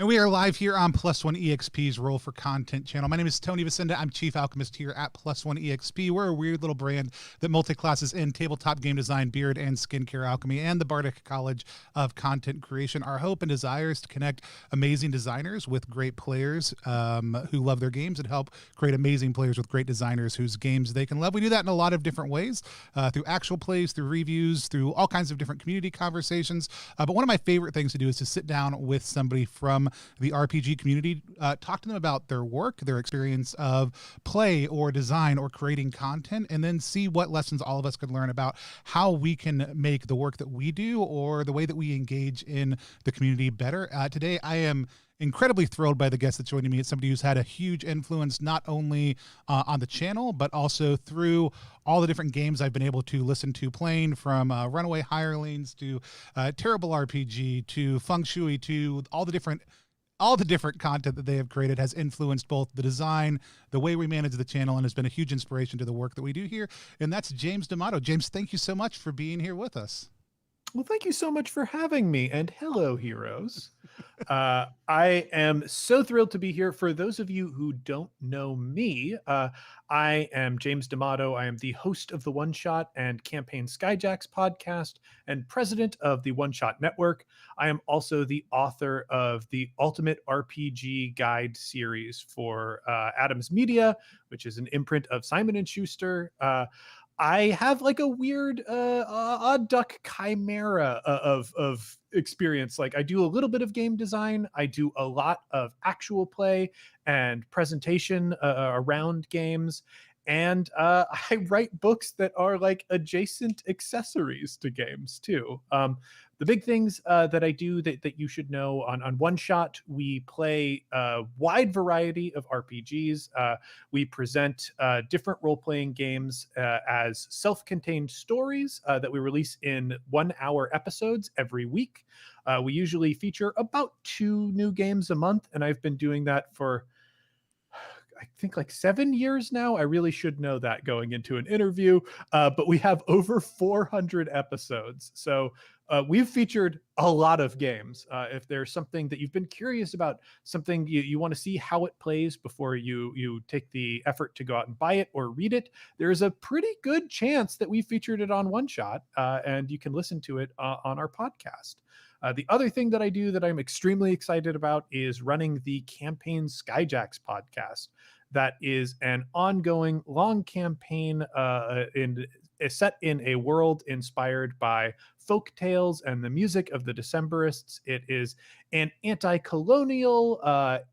And we are live here on Plus One EXP's Roll for Content channel. My name is Tony Vicenda. I'm Chief Alchemist here at Plus One EXP. We're a weird little brand that multi-classes in tabletop game design, beard, and skincare alchemy, and the Bardic College of Content Creation. Our hope and desire is to connect amazing designers with great players who love their games and help create amazing players with great designers whose games they can love. We do that in a lot of different ways, through actual plays, through reviews, through all kinds of different community conversations. But one of my favorite things to do is to sit down with somebody from the RPG community, talk to them about their work, their experience of play or design or creating content, and then see what lessons all of us could learn about how we can make the work that we do or the way that we engage in the community better. Today, I am incredibly thrilled by the guest that's joining me. It's somebody who's had a huge influence not only on the channel, but also through all the different games I've been able to listen to playing, from Runaway Hirelings to Terrible RPG to Feng Shui to all the different content that they have created has influenced both the design, the way we manage the channel, and has been a huge inspiration to the work that we do here. And that's James D'Amato. James, thank you so much for being here with us. Well, thank you so much for having me, and hello, heroes. I am so thrilled to be here. For those of you who don't know me, I am James D'Amato. I am the host of the One Shot and Campaign Skyjacks podcast and president of the One Shot Network. I am also the author of the Ultimate RPG Guide series for Adams Media, which is an imprint of Simon & Schuster. I have like a weird odd duck chimera of experience. Like, I do a little bit of game design. I do a lot of actual play and presentation around games. And I write books that are like adjacent accessories to games too. The big things that I do that you should know on One Shot, we play a wide variety of RPGs. We present different role-playing games as self-contained stories that we release in 1 hour episodes every week. We usually feature about 2 new games a month, and I've been doing that for I think like 7 years now. I really should know that going into an interview, but we have over 400 episodes. So we've featured a lot of games. If there's something that you've been curious about, something you want to see how it plays before you take the effort to go out and buy it or read it, there's a pretty good chance that we featured it on One Shot, and you can listen to it on our podcast. The other thing that I do that I'm extremely excited about is running the Campaign Skyjacks podcast. That is an ongoing long campaign set in a world inspired by folk tales and the music of the Decemberists. It is an anti-colonial,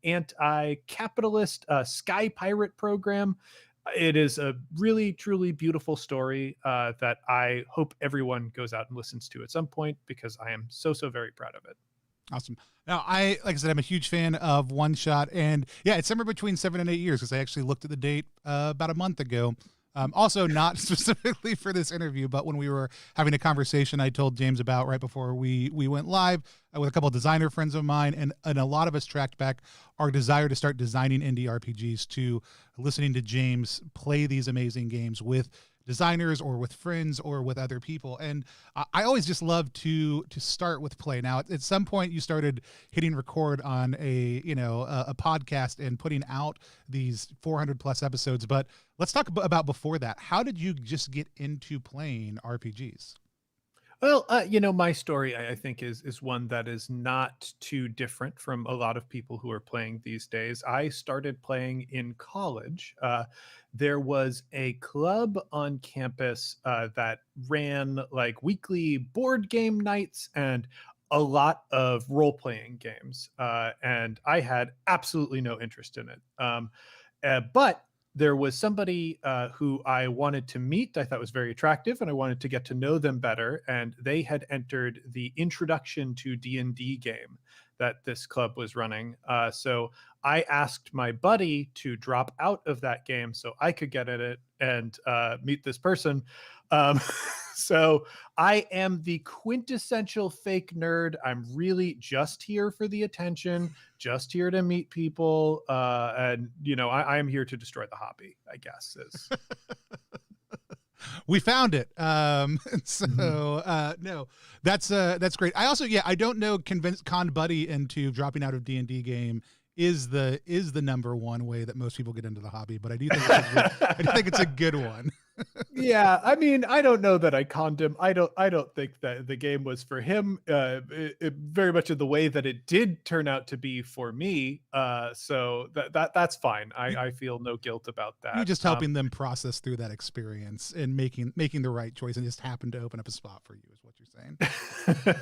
anti-capitalist sky pirate program. It is a really, truly beautiful story that I hope everyone goes out and listens to at some point, because I am so very proud of it. Awesome. Now, like I said, I'm a huge fan of One Shot, and yeah, it's somewhere between 7 and 8 years, because I actually looked at the date about a month ago. Also, not specifically for this interview, but when we were having a conversation I told James about right before we went live with a couple of designer friends of mine, and a lot of us tracked back our desire to start designing indie RPGs to listening to James play these amazing games with designers or with friends or with other people. And I always just love to start with play. Now, at some point you started hitting record on a podcast and putting out these 400 plus episodes, but let's talk about before that. How did you just get into playing RPGs? Well, my story, I think, is one that is not too different from a lot of people who are playing these days. I started playing in college. There was a club on campus that ran like weekly board game nights and a lot of role-playing games. And I had absolutely no interest in it. But there was somebody who I wanted to meet. I thought was very attractive, and I wanted to get to know them better. And they had entered the Introduction to D&D game that this club was running. So I asked my buddy to drop out of that game so I could get at it and meet this person. So I am the quintessential fake nerd. I'm really just here for the attention, just here to meet people. And, I am here to destroy the hobby, I guess. We found it. Mhm. No, that's great. I also, yeah, I don't know, convince Con Buddy into dropping out of D&D game is the number one way that most people get into the hobby, but I do think I do think it's a good one. Yeah, I mean, I don't know that I conned him. I don't think that the game was for him. Very much in the way that it did turn out to be for me. So that's fine. You I feel no guilt about you're that. just helping them process through that experience and making the right choice, and just happened to open up a spot for you, is what you're saying.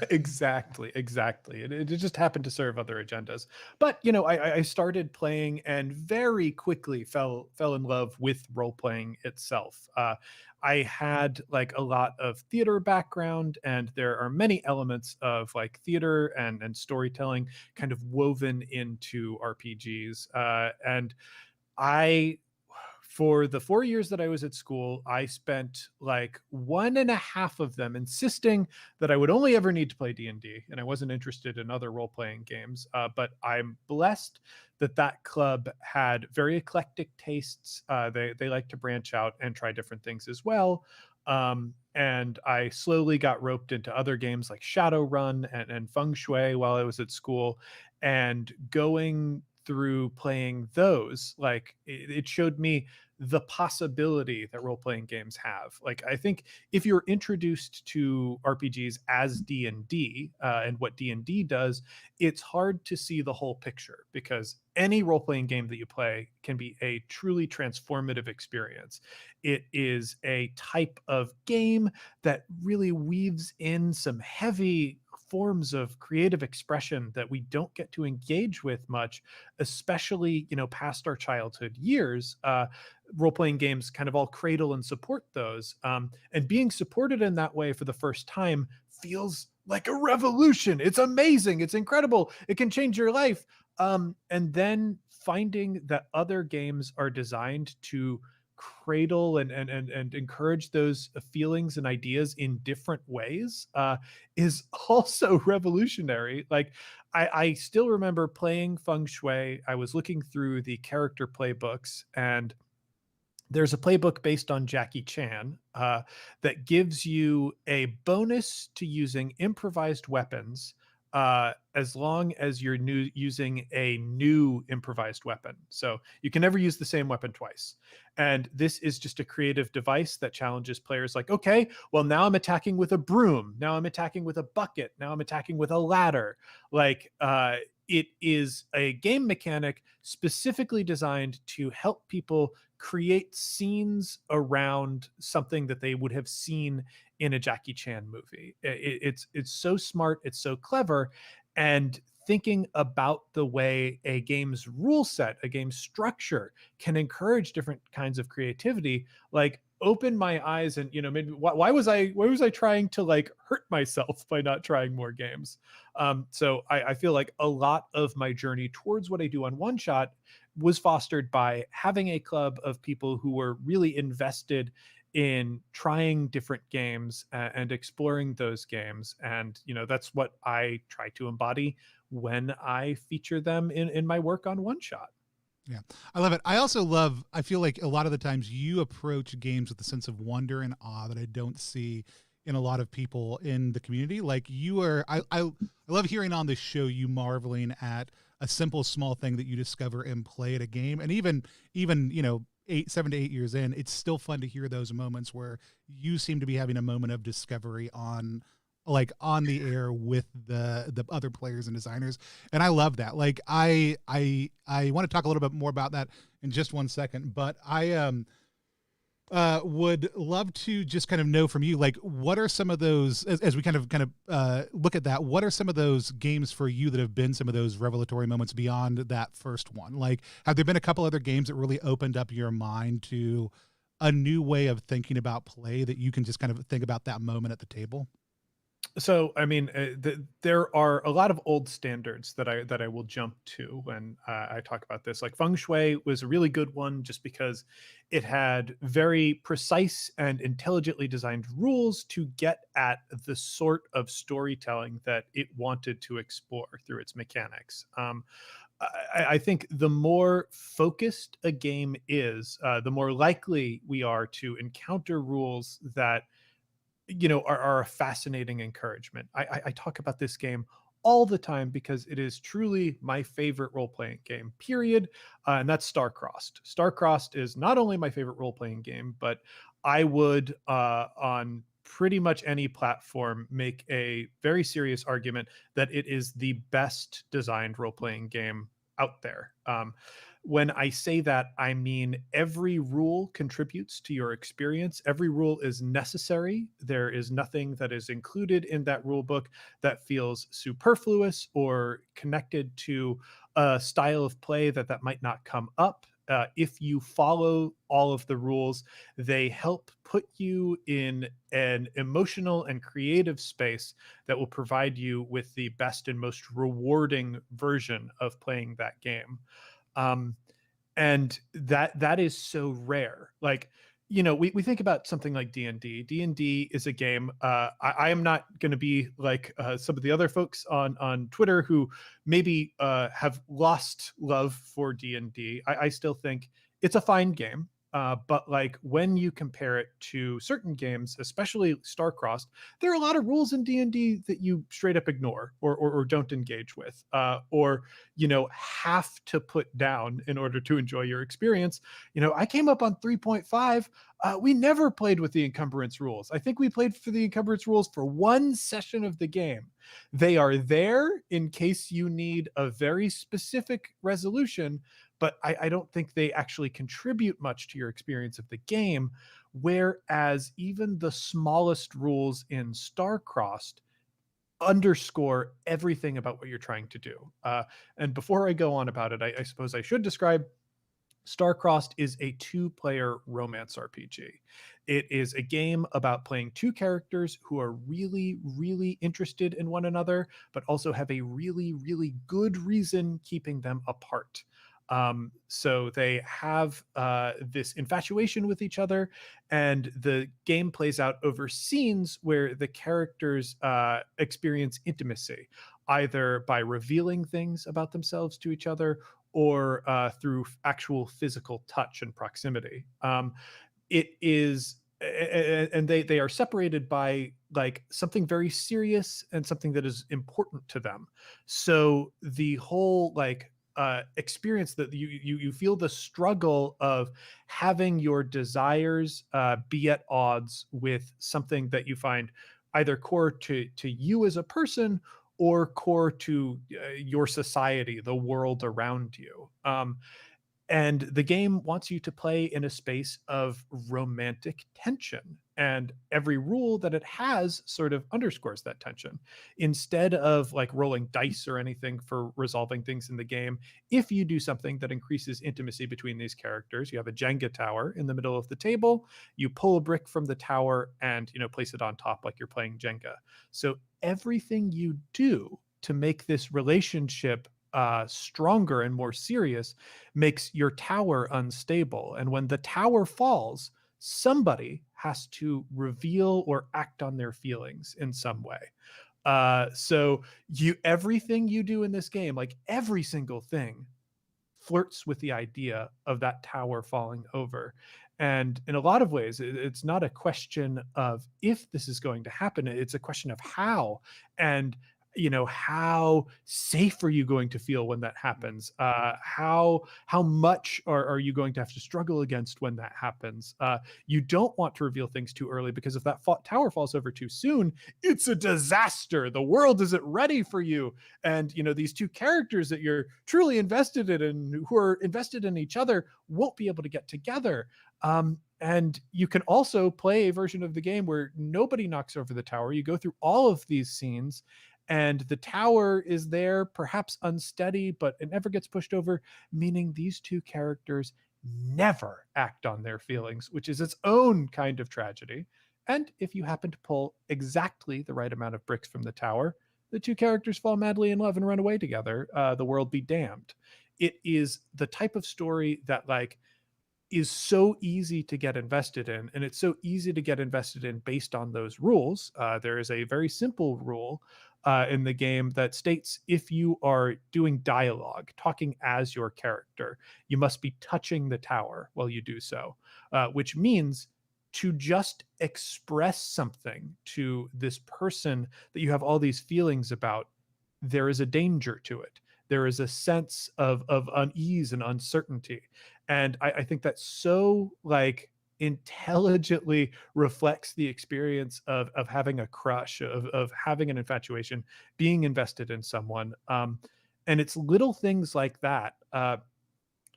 Exactly. It just happened to serve other agendas. But you know, I started playing and very quickly fell in love with role playing itself. I had like a lot of theater background, and there are many elements of like theater and storytelling kind of woven into RPGs. And I for the 4 years that I was at school, I spent like 1.5 of them insisting that I would only ever need to play D&D, and I wasn't interested in other role-playing games. But I'm blessed that that club had very eclectic tastes. They like to branch out and try different things as well. And I slowly got roped into other games like Shadowrun and Feng Shui while I was at school, and going through playing those, like it showed me the possibility that role-playing games have. Like, I think if you're introduced to RPGs as D&D, and what D&D does, it's hard to see the whole picture, because any role-playing game that you play can be a truly transformative experience. It is a type of game that really weaves in some heavy forms of creative expression that we don't get to engage with much, especially, you know, past our childhood years. Role-playing games kind of all cradle and support those, and being supported in that way for the first time feels like a revolution. It's amazing, it's incredible, it can change your life. And then finding that other games are designed to cradle and encourage those feelings and ideas in different ways, is also revolutionary. Like, I still remember playing Feng Shui. I was looking through the character playbooks, and there's a playbook based on Jackie Chan, that gives you a bonus to using improvised weapons, as long as you're using a new improvised weapon. So you can never use the same weapon twice. And this is just a creative device that challenges players like, okay, well, now I'm attacking with a broom. Now I'm attacking with a bucket. Now I'm attacking with a ladder. Like, it is a game mechanic specifically designed to help people create scenes around something that they would have seen in a Jackie Chan movie. It's so smart, it's so clever, and thinking about the way a game's rule set, a game's structure can encourage different kinds of creativity, like open my eyes. And you know, maybe why was I trying to like hurt myself by not trying more games? So I feel like a lot of my journey towards what I do on One Shot was fostered by having a club of people who were really invested in trying different games, and exploring those games. And you know, that's what I try to embody when I feature them in my work on One Shot. Yeah, I love it. I also love, I feel like a lot of the times you approach games with a sense of wonder and awe that I don't see in a lot of people in the community. Like you are, I love hearing on this show you marveling at a simple, small thing that you discover and play at a game. And even, 7 to 8 years in, it's still fun to hear those moments where you seem to be having a moment of discovery on the air with the other players and designers, and I love that. Like I want to talk a little bit more about that in just 1 second, but I would love to just kind of know from you, like, what are some of those, as we kind of look at that, what are some of those games for you that have been some of those revelatory moments beyond that first one? Like, have there been a couple other games that really opened up your mind to a new way of thinking about play that you can just kind of think about that moment at the table? So I mean, there are a lot of old standards that I will jump to when I talk about this. Like Feng Shui was a really good one, just because it had very precise and intelligently designed rules to get at the sort of storytelling that it wanted to explore through its mechanics. I think the more focused a game is, the more likely we are to encounter rules that are a fascinating encouragement. I talk about this game all the time because it is truly my favorite role playing game. Period, and that's Starcrossed. Starcrossed is not only my favorite role playing game, but I would on pretty much any platform make a very serious argument that it is the best designed role playing game out there. When I say that, I mean every rule contributes to your experience. Every rule is necessary. There is nothing that is included in that rule book that feels superfluous or connected to a style of play that might not come up. If you follow all of the rules, they help put you in an emotional and creative space that will provide you with the best and most rewarding version of playing that game. Um, and that is so rare. Like, we think about something like D&D. D&D is a game. I am not going to be like some of the other folks on Twitter who maybe have lost love for D&D. I still think it's a fine game. But like when you compare it to certain games, especially Starcrossed, there are a lot of rules in D&D that you straight up ignore or don't engage with, or have to put down in order to enjoy your experience. I came up on 3.5. We never played with the encumbrance rules. I think we played for the encumbrance rules for one session of the game. They are there in case you need a very specific resolution, but I don't think they actually contribute much to your experience of the game. Whereas even the smallest rules in Starcrossed underscore everything about what you're trying to do. And before I go on about it, I suppose I should describe Starcrossed is a two-player romance RPG. It is a game about playing two characters who are really, really interested in one another, but also have a really, really good reason keeping them apart. So they have this infatuation with each other, and the game plays out over scenes where the characters experience intimacy, either by revealing things about themselves to each other or through actual physical touch and proximity. It is, and they are separated by like something very serious and something that is important to them. So the whole like experience that you feel the struggle of having your desires be at odds with something that you find either core to you as a person or core to your society, the world around you. And the game wants you to play in a space of romantic tension. And every rule that it has sort of underscores that tension. Instead of like rolling dice or anything for resolving things in the game, if you do something that increases intimacy between these characters, you have a Jenga tower in the middle of the table, you pull a brick from the tower and, place it on top like you're playing Jenga. So everything you do to make this relationship stronger and more serious makes your tower unstable. And when the tower falls, somebody has to reveal or act on their feelings in some way. So everything you do in this game, like every single thing, flirts with the idea of that tower falling over. And in a lot of ways, it's not a question of if this is going to happen, it's a question of how. And how safe are you going to feel when that happens? How much are you going to have to struggle against when that happens? You don't want to reveal things too early, because if that tower falls over too soon, it's a disaster. The world isn't ready for you. And these two characters that you're truly invested in and who are invested in each other won't be able to get together. And you can also play a version of the game where nobody knocks over the tower. You go through all of these scenes, and the tower is there, perhaps unsteady, but it never gets pushed over, meaning these two characters never act on their feelings, which is its own kind of tragedy. And if you happen to pull exactly the right amount of bricks from the tower, the two characters fall madly in love and run away together. The world be damned. It is the type of story that is so easy to get invested in, and it's so easy to get invested in based on those rules. There is a very simple rule in the game that states if you are doing dialogue, talking as your character, you must be touching the tower while you do so, which means to just express something to this person that you have all these feelings about, there is a danger to it. There is a sense of unease and uncertainty. And I think that so like intelligently reflects the experience of having a crush, of having an infatuation, being invested in someone. And it's little things like that.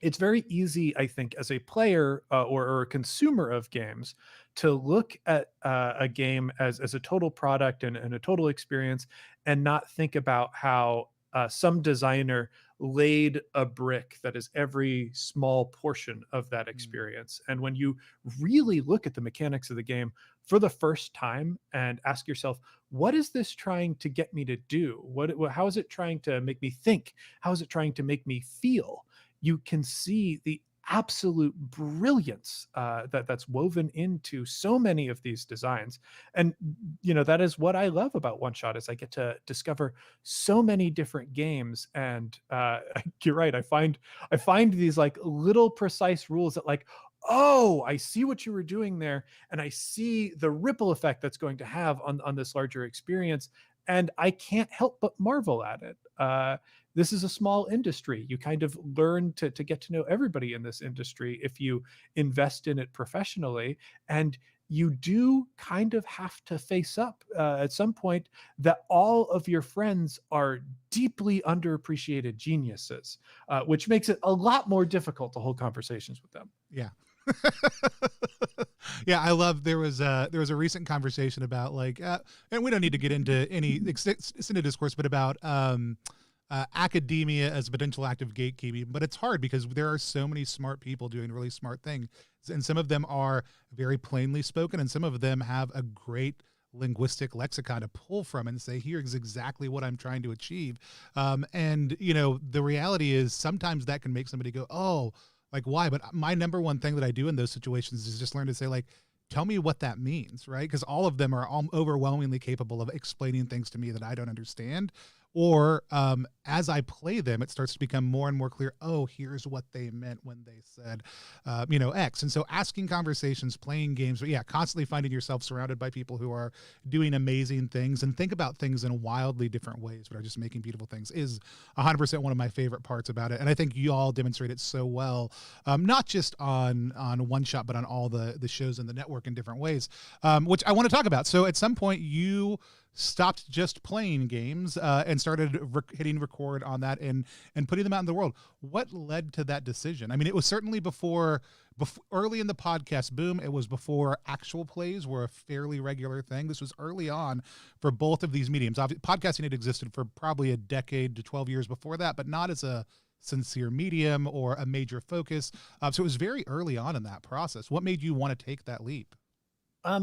It's very easy, I think, as a player or a consumer of games to look at a game as a total product and a total experience and not think about how some designer laid a brick that is every small portion of that experience. And when you really look at the mechanics of the game for the first time and ask yourself, what is this trying to get me to do? How is it trying to make me think? How is it trying to make me feel? You can see the absolute brilliance that's woven into so many of these designs. And that is what I love about One Shot, is I get to discover so many different games. And you're right, I find these like little precise rules that, like, oh, I see what you were doing there, and I see the ripple effect that's going to have on this larger experience, and I can't help but marvel at it. This is a small industry. You kind of learn to get to know everybody in this industry if you invest in it professionally. And you do kind of have to face up at some point that all of your friends are deeply underappreciated geniuses, which makes it a lot more difficult to hold conversations with them. Yeah. Yeah, I love there was a recent conversation about like and we don't need to get into any extended discourse, but about academia as a potential act of gatekeeping. But it's hard because there are so many smart people doing really smart things, and some of them are very plainly spoken, and some of them have a great linguistic lexicon to pull from and say, here's exactly what I'm trying to achieve. And the reality is sometimes that can make somebody go, oh, like, why? But my number one thing that I do in those situations is just learn to say, like, tell me what that means, right? Because all of them are overwhelmingly capable of explaining things to me that I don't understand. Or as I play them, it starts to become more and more clear, oh, here's what they meant when they said, X. And so asking conversations, playing games, but yeah, constantly finding yourself surrounded by people who are doing amazing things and think about things in wildly different ways, but are just making beautiful things, is 100% one of my favorite parts about it. And I think you all demonstrate it so well, not just on One Shot, but on all the shows in the network in different ways, which I want to talk about. So at some point you stopped just playing games and started hitting record on that and putting them out in the world. What led to that decision? I mean, it was certainly before early in the podcast boom. It was before actual plays were a fairly regular thing. This was early on for both of these mediums. Podcasting had existed for probably a decade to 12 years before that, but not as a sincere medium or a major focus. So it was very early on in that process. What made you want to take that leap?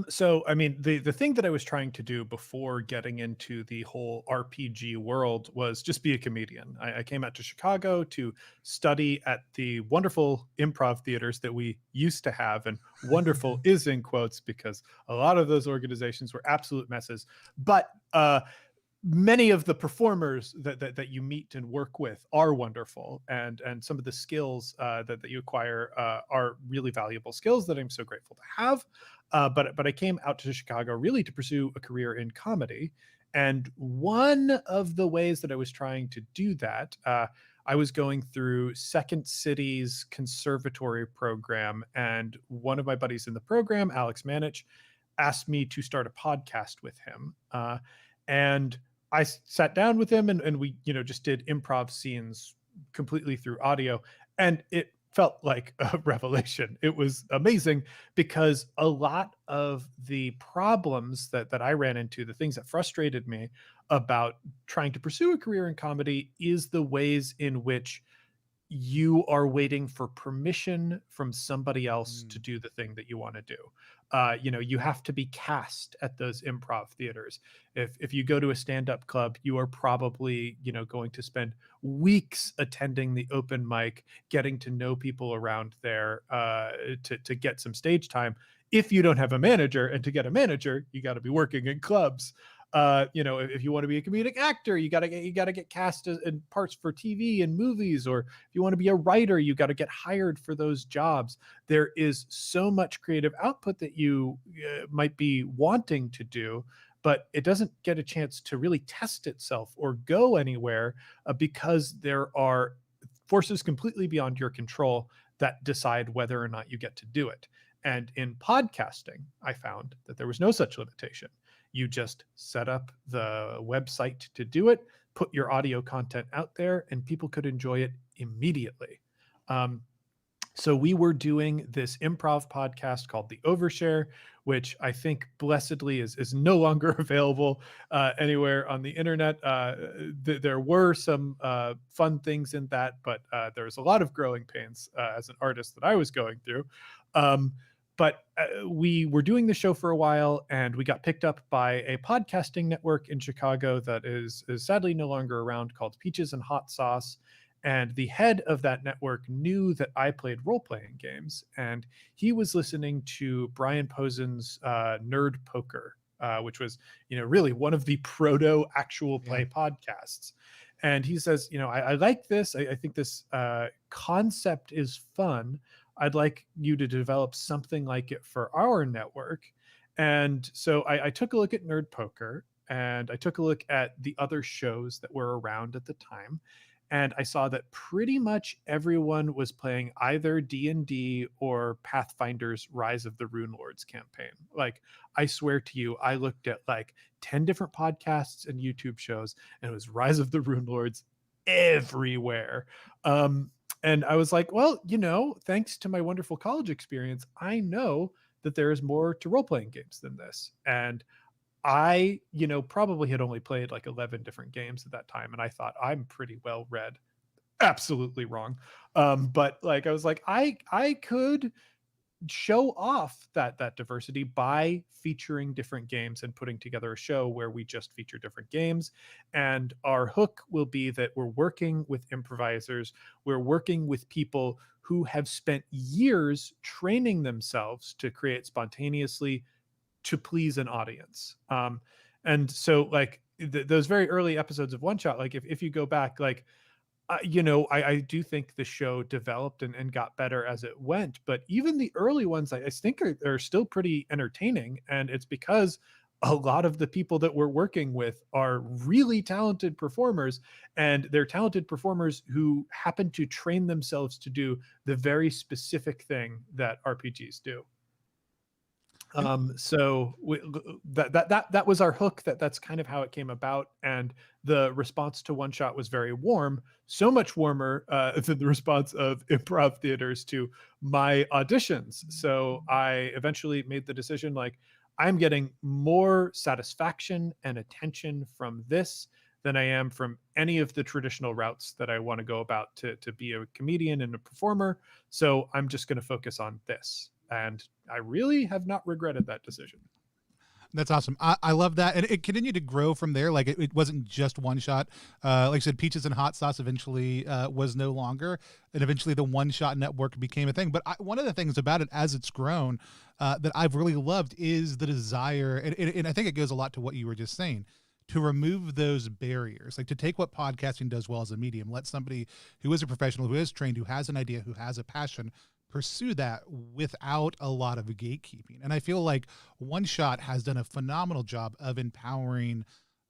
So I mean, the thing that I was trying to do before getting into the whole RPG world was just be a comedian. I came out to Chicago to study at the wonderful improv theaters that we used to have, and wonderful is in quotes because a lot of those organizations were absolute messes. But many of the performers that you meet and work with are wonderful, and some of the skills that you acquire are really valuable skills that I'm so grateful to have. But I came out to Chicago really to pursue a career in comedy, and one of the ways that I was trying to do that, I was going through Second City's conservatory program, and one of my buddies in the program, Alex Manich, asked me to start a podcast with him, and I sat down with him and we, just did improv scenes completely through audio. And it felt like a revelation. It was amazing because a lot of the problems that I ran into, the things that frustrated me about trying to pursue a career in comedy, is the ways in which you are waiting for permission from somebody else to do the thing that you want to do. You have to be cast at those improv theaters. If you go to a stand-up club, you are probably, going to spend weeks attending the open mic, getting to know people around there to get some stage time. If you don't have a manager, and to get a manager, you got to be working in clubs. If you want to be a comedic actor, you got to get cast in parts for TV and movies, or if you want to be a writer, you got to get hired for those jobs. There is so much creative output that you might be wanting to do, but it doesn't get a chance to really test itself or go anywhere because there are forces completely beyond your control that decide whether or not you get to do it. And in podcasting, I found that there was no such limitation. You just set up the website to do it, put your audio content out there, and people could enjoy it immediately. Um, so we were doing this improv podcast called The Overshare, which I think blessedly is no longer available anywhere on the internet. There were some fun things in that, but there was a lot of growing pains as an artist that I was going through. But we were doing the show for a while, and we got picked up by a podcasting network in Chicago that is sadly no longer around, called Peaches and Hot Sauce. And the head of that network knew that I played role-playing games, and he was listening to Brian Posen's Nerd Poker, which was, really one of the proto actual play podcasts. And he says, I like this. I think this concept is fun. I'd like you to develop something like it for our network. And so I took a look at Nerd Poker, and I took a look at the other shows that were around at the time. And I saw that pretty much everyone was playing either D&D or Pathfinder's Rise of the Rune Lords campaign. Like, I swear to you, I looked at like 10 different podcasts and YouTube shows, and it was Rise of the Rune Lords everywhere. And I was like, well, thanks to my wonderful college experience, I know that there is more to role-playing games than this. And I, probably had only played like 11 different games at that time, and I thought I'm pretty well read. Absolutely wrong. But like, I was like, I could show off that diversity by featuring different games and putting together a show where we just feature different games. And our hook will be that we're working with improvisers, we're working with people who have spent years training themselves to create spontaneously to please an audience. And so like those very early episodes of One Shot, like if you go back, like, I do think the show developed and got better as it went, but even the early ones, I think are still pretty entertaining. And it's because a lot of the people that we're working with are really talented performers, and they're talented performers who happen to train themselves to do the very specific thing that RPGs do. So that was our hook. That's kind of how it came about, and the response to One Shot was very warm, so much warmer than the response of improv theaters to my auditions. So I eventually made the decision, like, I'm getting more satisfaction and attention from this than I am from any of the traditional routes that I want to go about to be a comedian and a performer. So I'm just going to focus on this. And I really have not regretted that decision. That's awesome. I love that. And it continued to grow from there. Like it wasn't just One Shot. Like I said, Peaches and Hot Sauce eventually was no longer. And eventually the One Shot network became a thing. But one of the things about it as it's grown that I've really loved is the desire. And I think it goes a lot to what you were just saying, to remove those barriers, like to take what podcasting does well as a medium, let somebody who is a professional, who is trained, who has an idea, who has a passion, pursue that without a lot of gatekeeping. And I feel like One Shot has done a phenomenal job of empowering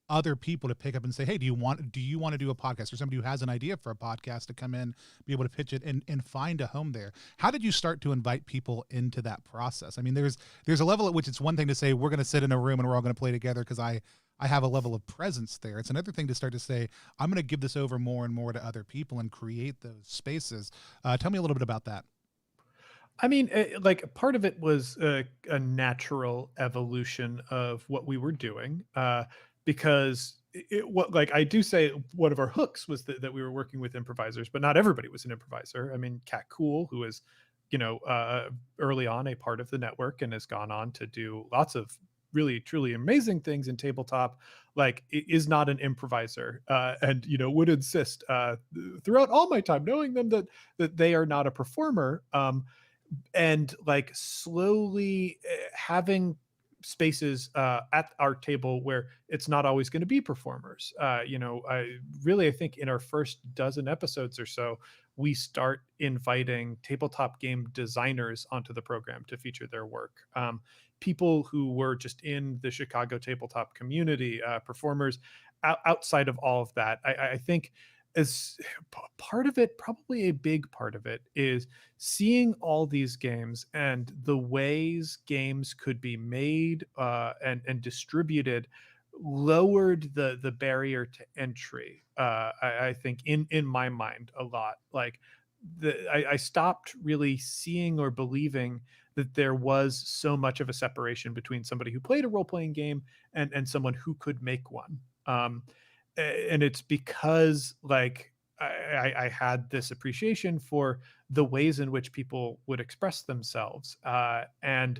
other people to pick up and say, hey, do you want to do a podcast? Or somebody who has an idea for a podcast to come in, be able to pitch it and find a home there. How did you start to invite people into that process? I mean, there's a level at which it's one thing to say, we're going to sit in a room and we're all going to play together because I have a level of presence there. It's another thing to start to say, I'm going to give this over more and more to other people and create those spaces. Tell me a little bit about that. I mean, like part of it was a natural evolution of what we were doing, because what, like, I do say one of our hooks was that we were working with improvisers, but not everybody was an improviser. I mean, Cat Cool, who is, early on a part of the network and has gone on to do lots of really truly amazing things in tabletop, like, is not an improviser, and would insist throughout all my time knowing them that they are not a performer. And like slowly having spaces at our table where it's not always going to be performers. I think in our first dozen episodes or so, we start inviting tabletop game designers onto the program to feature their work. People who were just in the Chicago tabletop community, performers outside of all of that. I think as part of it, probably a big part of it, is seeing all these games and the ways games could be made and distributed lowered the barrier to entry. I think in my mind a lot. Like I stopped really seeing or believing that there was so much of a separation between somebody who played a role playing game and someone who could make one. And it's because like I had this appreciation for the ways in which people would express themselves. And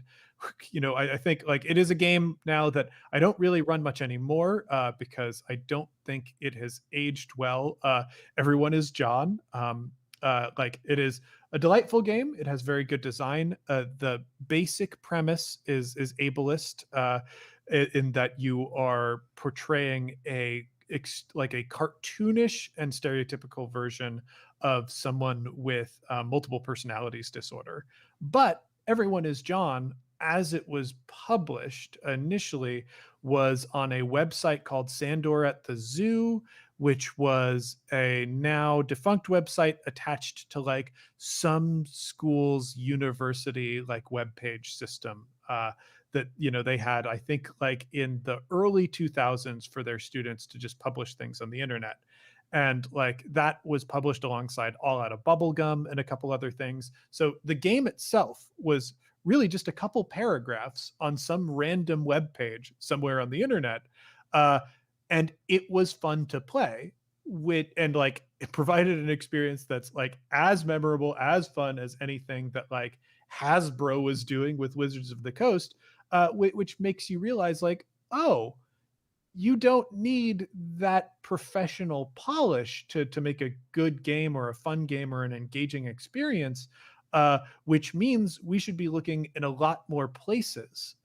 I think like it is a game now that I don't really run much anymore because I don't think it has aged well. Everyone is John. Like it is a delightful game. It has very good design. The basic premise is ableist in that you are portraying like a cartoonish and stereotypical version of someone with multiple personalities disorder. But Everyone is John, as it was published initially, was on a website called Sandor at the Zoo, which was a now defunct website attached to like some school's university like webpage system. That they had, I think, like in the early 2000s for their students to just publish things on the internet. And like that was published alongside All Out of Bubblegum and a couple other things. So the game itself was really just a couple paragraphs on some random web page somewhere on the internet. Uh, and it was fun to play and like it provided an experience that's like as memorable, as fun as anything that like Hasbro was doing with Wizards of the Coast, which makes you realize like, oh, you don't need that professional polish to make a good game or a fun game or an engaging experience, which means we should be looking in a lot more places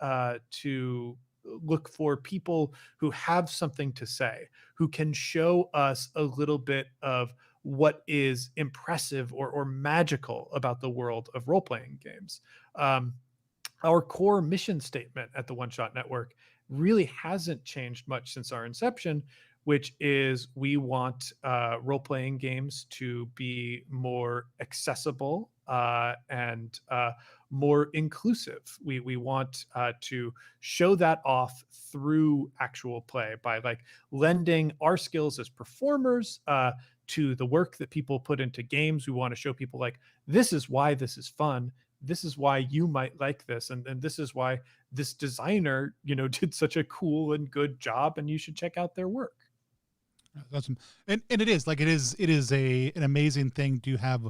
to look for people who have something to say, who can show us a little bit of what is impressive or magical about the world of role-playing games. Our core mission statement at the One Shot Network really hasn't changed much since our inception, which is we want role playing games to be more accessible and more inclusive. We want to show that off through actual play by like lending our skills as performers to the work that people put into games. We want to show people like, this is why this is fun. This is why you might like this, and this is why this designer did such a cool and good job, and you should check out their work. That's and it is like it is an amazing thing to have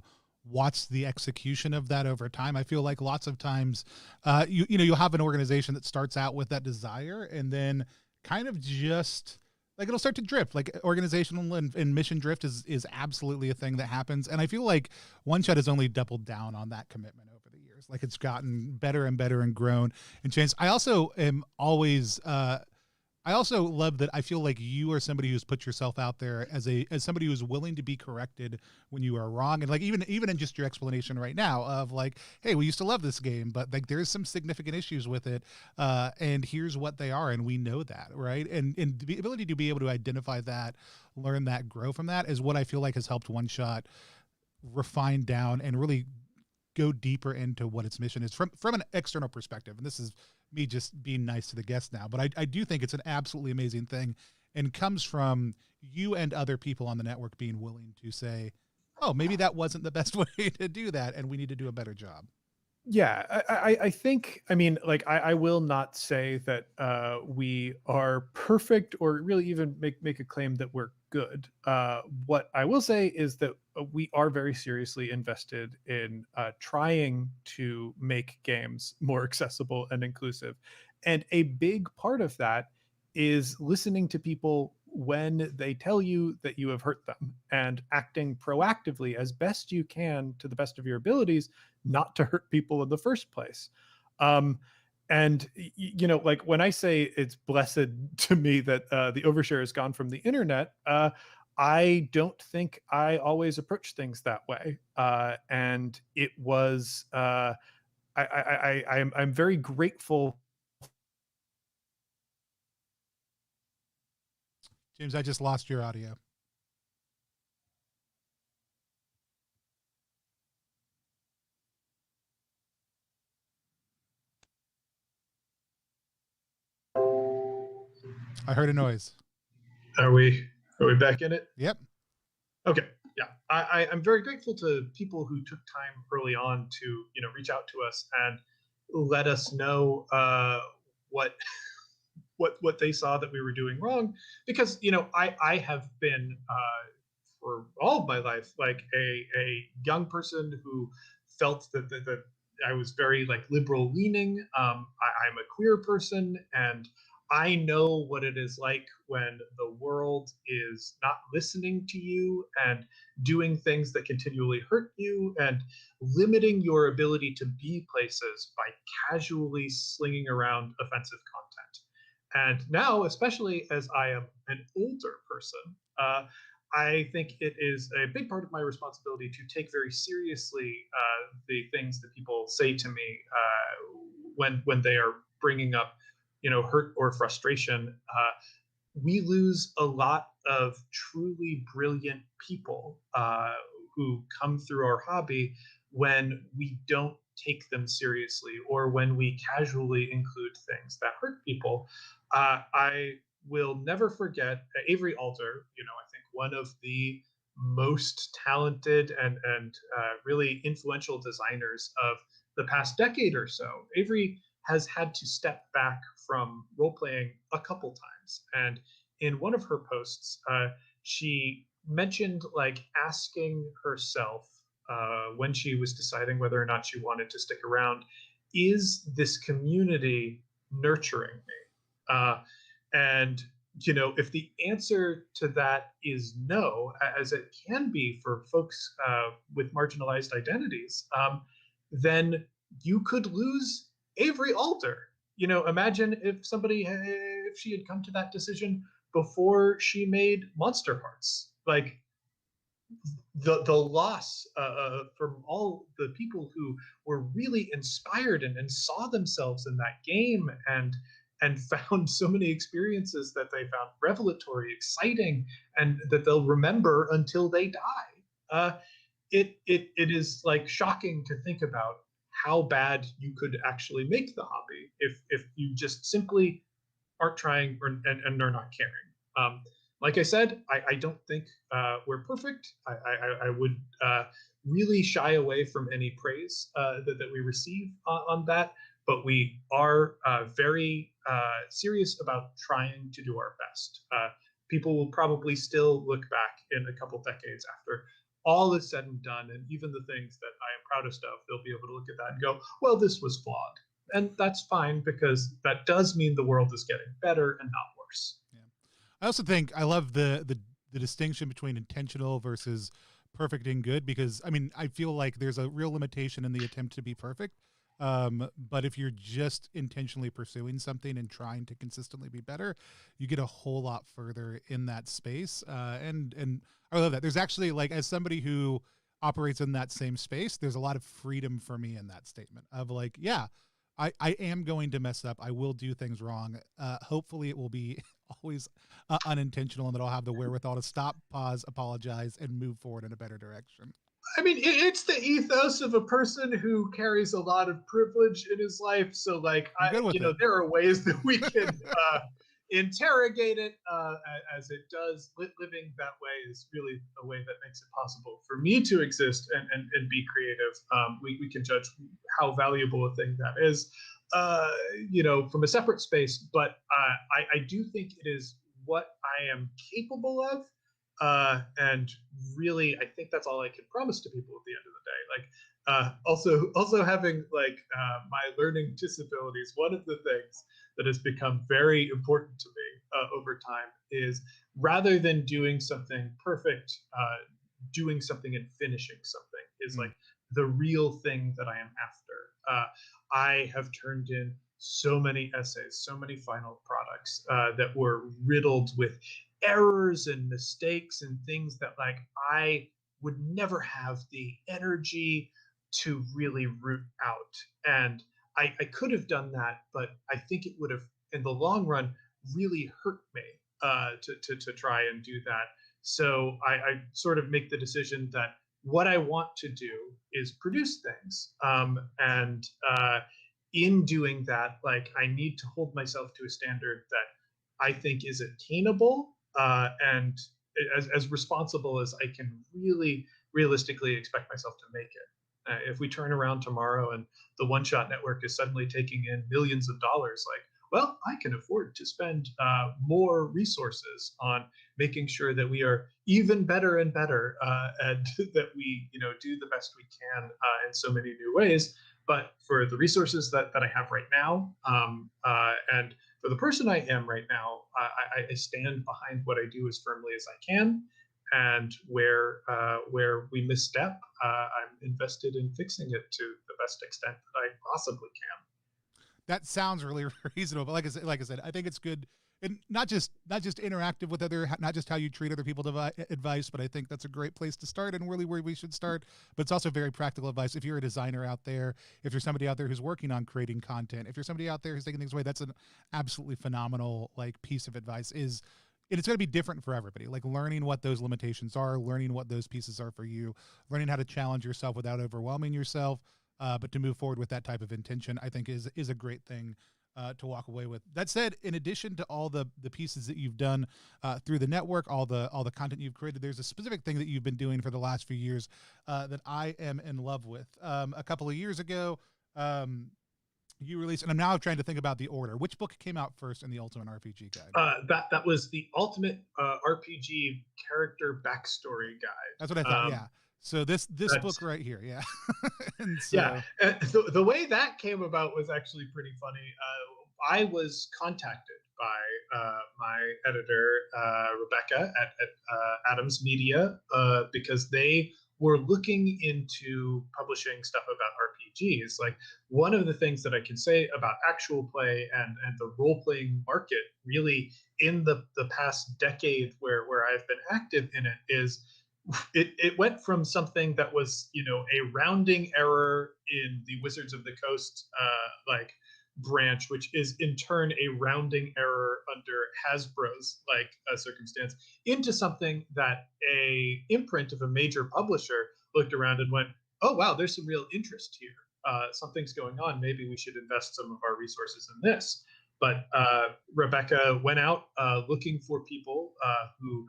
watched the execution of that over time. I feel like lots of times you'll have an organization that starts out with that desire and then kind of just like it'll start to drift. Like organizational and mission drift is absolutely a thing that happens, and I feel like One Shot has only doubled down on that commitment over the years. Like it's gotten better and better and grown and changed. I also am always I also love that I feel like you are somebody who's put yourself out there as somebody who's willing to be corrected when you are wrong. And like even in just your explanation right now of like, hey, we used to love this game, but like there's some significant issues with it. And here's what they are. And we know that, right? And the ability to be able to identify that, learn that, grow from that is what I feel like has helped One Shot refine down and really go deeper into what its mission is from an external perspective. And this is me just being nice to the guests now, but I do think it's an absolutely amazing thing and comes from you and other people on the network being willing to say, oh, maybe that wasn't the best way to do that, and we need to do a better job. Yeah, I think, I mean, like, I will not say that we are perfect or really even make a claim that we're good. What I will say is that we are very seriously invested in trying to make games more accessible and inclusive. And a big part of that is listening to people when they tell you that you have hurt them and acting proactively as best you can to the best of your abilities not to hurt people in the first place. Um, And like when I say it's blessed to me that the overshare has gone from the internet, I don't think I always approach things that way, and it was I'm very grateful. James, I just lost your audio. I heard a noise. Are we back in it? Yep. Okay. Yeah. I'm very grateful to people who took time early on to, reach out to us and let us know what what they saw that we were doing wrong. Because, I have been for all of my life like a young person who felt that I was very like liberal leaning. I'm a queer person, and I know what it is like when the world is not listening to you and doing things that continually hurt you and limiting your ability to be places by casually slinging around offensive content. And now, especially as I am an older person, I think it is a big part of my responsibility to take very seriously the things that people say to me when they are bringing up, hurt or frustration. We lose a lot of truly brilliant people who come through our hobby when we don't take them seriously or when we casually include things that hurt people. I will never forget Avery Alter. I think one of the most talented and really influential designers of the past decade or so. Avery has had to step back from role playing a couple times. And in one of her posts, she mentioned like asking herself when she was deciding whether or not she wanted to stick around, is this community nurturing me? And if the answer to that is no, as it can be for folks with marginalized identities, then you could lose Avery Alter. Imagine if she had come to that decision before she made Monster Hearts. Like the loss from all the people who were really inspired and saw themselves in that game and found so many experiences that they found revelatory, exciting, and that they'll remember until they die. It is like shocking to think about how bad you could actually make the hobby if you just simply aren't trying and are not caring. Like I said, I don't think we're perfect. I would really shy away from any praise that we receive on that, but we are very serious about trying to do our best. People will probably still look back in a couple decades after all is said and done, and even the things that I am proudest of, they'll be able to look at that and go, well, this was flawed. And that's fine, because that does mean the world is getting better and not worse. Yeah. I also think I love the distinction between intentional versus perfect and good, because I mean, I feel like there's a real limitation in the attempt to be perfect. But if you're just intentionally pursuing something and trying to consistently be better, you get a whole lot further in that space. And I love that. There's actually, like, as somebody who operates in that same space, there's a lot of freedom for me in that statement of like, yeah, I am going to mess up. I will do things wrong. Hopefully it will be always unintentional, and that I'll have the wherewithal to stop, pause, apologize, and move forward in a better direction. I mean, it's the ethos of a person who carries a lot of privilege in his life. So, like, there are ways that we can interrogate it as it does. Living that way is really a way that makes it possible for me to exist and be creative. We can judge how valuable a thing that is, from a separate space. But I do think it is what I am capable of. And really, I think that's all I can promise to people at the end of the day. Like, also having like my learning disabilities, one of the things that has become very important to me over time is, rather than doing something perfect, doing something and finishing something is like the real thing that I am after. I have turned in so many essays, so many final products that were riddled with errors and mistakes and things that like I would never have the energy to really root out. And I could have done that, but I think it would have, in the long run, really hurt me to try and do that. So I sort of make the decision that what I want to do is produce things. And in doing that, like I need to hold myself to a standard that I think is attainable and as responsible as I can really realistically expect myself to make it. If we turn around tomorrow and the One Shot Network is suddenly taking in millions of dollars, like, well, I can afford to spend more resources on making sure that we are even better and better, and that we, do the best we can in so many new ways. But for the resources that I have right now, and for the person I am right now, I stand behind what I do as firmly as I can. And where we misstep, I'm invested in fixing it to the best extent that I possibly can. That sounds really reasonable. But like I said, I think it's good, and not just interactive with not just how you treat other people advice, but I think that's a great place to start and really where we should start. But it's also very practical advice. If you're a designer out there, if you're somebody out there who's working on creating content, if you're somebody out there who's taking things away, that's an absolutely phenomenal piece of advice. And it's going to be different for everybody. Like learning what those limitations are, learning what those pieces are for you, learning how to challenge yourself without overwhelming yourself. But to move forward with that type of intention, I think is a great thing to walk away with. That said, in addition to all the pieces that you've done through the network, all the content you've created, there's a specific thing that you've been doing for the last few years that I am in love with. A couple of years ago, you released, and I'm now trying to think about the order. Which book came out first in the Ultimate RPG Guide? That was the Ultimate RPG Character Backstory Guide. That's what I thought. Yeah. So this book right here, yeah. And so, yeah, the way that came about was actually pretty funny. I was contacted by my editor Rebecca at Adams Media because they were looking into publishing stuff about RPGs. Like one of the things that I can say about actual play and the role-playing market really in the past decade where I've been active in it is it went from something that was, a rounding error in the Wizards of the Coast branch, which is in turn a rounding error under Hasbro's circumstance, into something that a imprint of a major publisher looked around and went, oh wow, there's some real interest here. Something's going on. Maybe we should invest some of our resources in this. But Rebecca went out looking for people who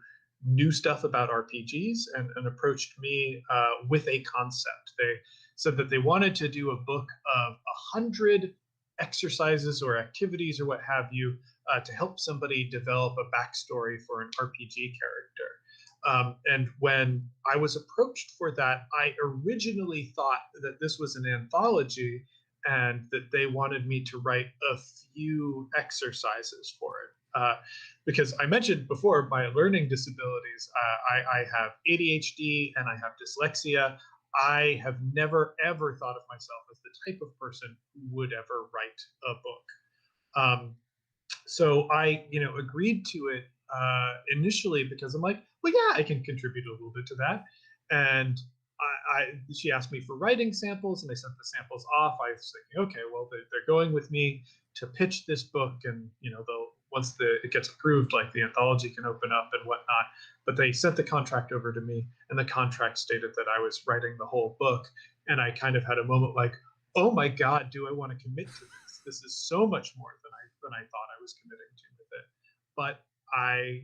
knew stuff about RPGs and approached me with a concept. They said that they wanted to do a book of 100 exercises or activities or what have you to help somebody develop a backstory for an RPG character. And when I was approached for that, I originally thought that this was an anthology and that they wanted me to write a few exercises for it. Because I mentioned before my learning disabilities, I have ADHD and I have dyslexia. I have never ever thought of myself as the type of person who would ever write a book. So I, agreed to it initially because I'm like, well, yeah, I can contribute a little bit to that. And she asked me for writing samples, and I sent the samples off. I was thinking, okay, well, they're going with me to pitch this book, and they'll once it gets approved, like the anthology can open up and whatnot. But they sent the contract over to me, and the contract stated that I was writing the whole book. And I kind of had a moment like, oh my God, do I want to commit to this? This is so much more than I thought I was committing to with it. But I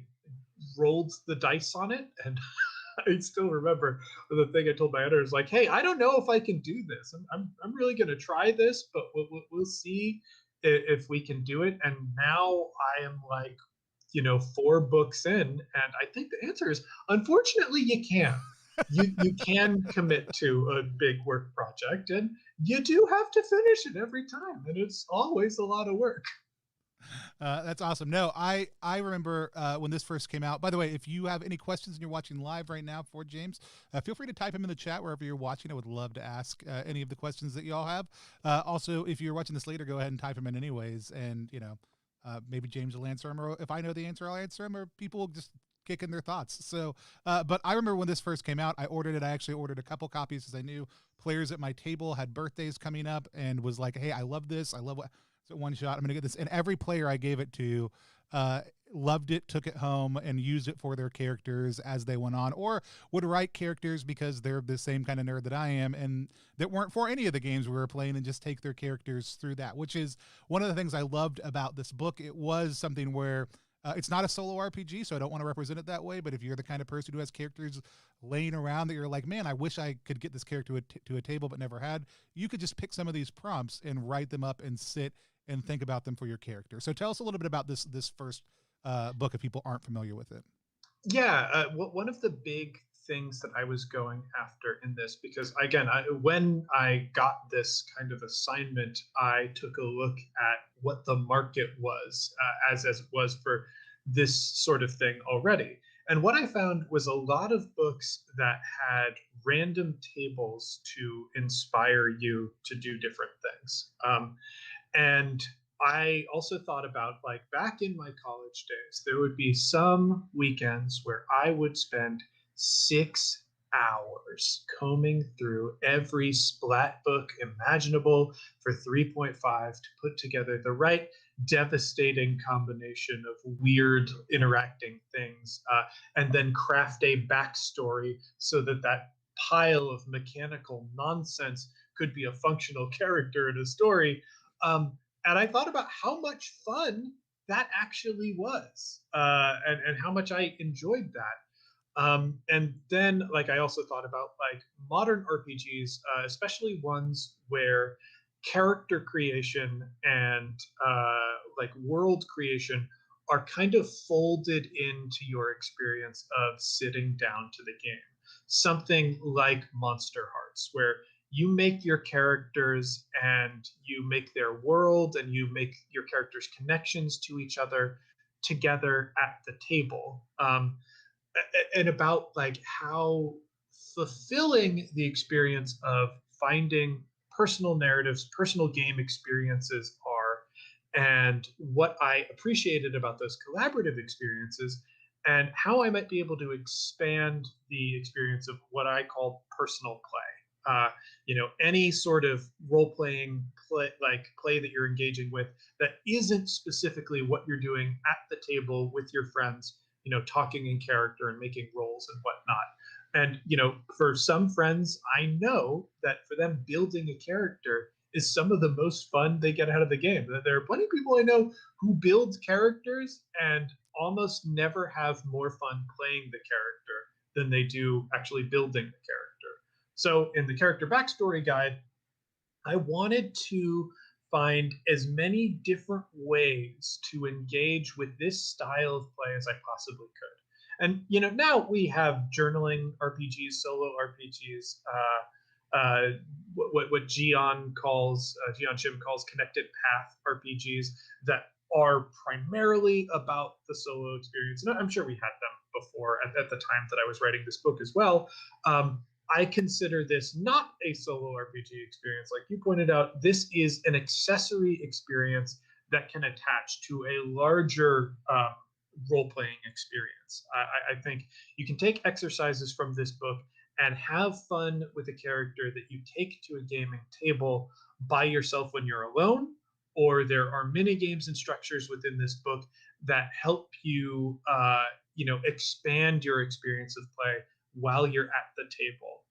rolled the dice on it, and I still remember the thing I told my editor is like, hey, I don't know if I can do this. I'm really going to try this, but we'll see if we can do it. And now I am 4 books in, and I think the answer is, unfortunately, you can. You can commit to a big work project, and you do have to finish it every time, and it's always a lot of work. That's awesome. No, I remember when this first came out. By the way, if you have any questions and you're watching live right now for James, feel free to type them in the chat wherever you're watching. I would love to ask any of the questions that y'all have. Also, if you're watching this later, go ahead and type them in anyways, and maybe James will answer them, or if I know the answer, I'll answer them, or people will just kick in their thoughts. So, but I remember when this first came out, I ordered it. I actually ordered a couple copies because I knew players at my table had birthdays coming up and was like, hey, I love this. I love what. So one shot, I'm going to get this. And every player I gave it to loved it, took it home, and used it for their characters as they went on, or would write characters because they're the same kind of nerd that I am and that weren't for any of the games we were playing, and just take their characters through that, which is one of the things I loved about this book. It was something where it's not a solo RPG, so I don't want to represent it that way. But if you're the kind of person who has characters laying around that you're like, man, I wish I could get this character to a table but never had, you could just pick some of these prompts and write them up and sit and think about them for your character. So tell us a little bit about this first book if people aren't familiar with it. Yeah, one of the big things that I was going after in this, because again, when I got this kind of assignment, I took a look at what the market was as it was for this sort of thing already. And what I found was a lot of books that had random tables to inspire you to do different things. And I also thought about, like, back in my college days, there would be some weekends where I would spend 6 hours combing through every splat book imaginable for 3.5 to put together the right devastating combination of weird interacting things, and then craft a backstory so that that pile of mechanical nonsense could be a functional character in a story. And I thought about how much fun that actually was, and how much I enjoyed that. And then, like, I also thought about, like, modern RPGs, especially ones where character creation and like world creation are kind of folded into your experience of sitting down to the game. Something like Monster Hearts, where you make your characters and you make their world and you make your characters' connections to each other together at the table. And about, like, how fulfilling the experience of finding personal narratives, personal game experiences are, and what I appreciated about those collaborative experiences, and how I might be able to expand the experience of what I call personal play. Any sort of role-playing play that you're engaging with that isn't specifically what you're doing at the table with your friends, talking in character and making roles and whatnot. And, for some friends, I know that for them, building a character is some of the most fun they get out of the game. There are plenty of people I know who build characters and almost never have more fun playing the character than they do actually building the character. So in the character backstory guide, I wanted to find as many different ways to engage with this style of play as I possibly could. And now we have journaling RPGs, solo RPGs, what Gian Shim calls connected path RPGs that are primarily about the solo experience. And I'm sure we had them before at the time that I was writing this book as well. I consider this not a solo RPG experience. Like you pointed out, this is an accessory experience that can attach to a larger role-playing experience. I think you can take exercises from this book and have fun with a character that you take to a gaming table by yourself when you're alone, or there are mini games and structures within this book that help you, expand your experience of play while you're at the table.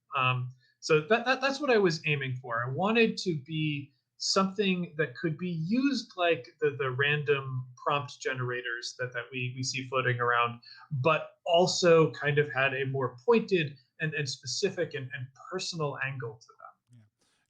So that's what I was aiming for. I wanted to be something that could be used like the random prompt generators that we see floating around, but also kind of had a more pointed and specific and personal angle to them.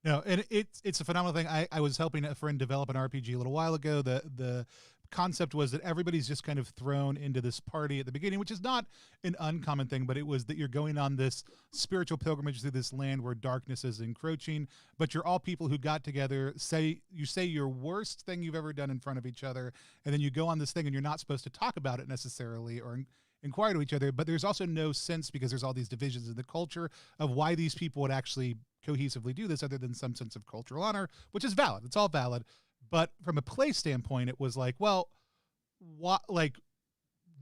Yeah. No, and it's a phenomenal thing. I was helping a friend develop an RPG a little while ago. The concept was that everybody's just kind of thrown into this party at the beginning, which is not an uncommon thing, but it was that you're going on this spiritual pilgrimage through this land where darkness is encroaching, but you're all people who got together, say your worst thing you've ever done in front of each other, and then you go on this thing and you're not supposed to talk about it necessarily or inquire to each other, but there's also no sense, because there's all these divisions in the culture, of why these people would actually cohesively do this other than some sense of cultural honor, which is valid. It's all valid. But from a play standpoint, it was like, well, what, like,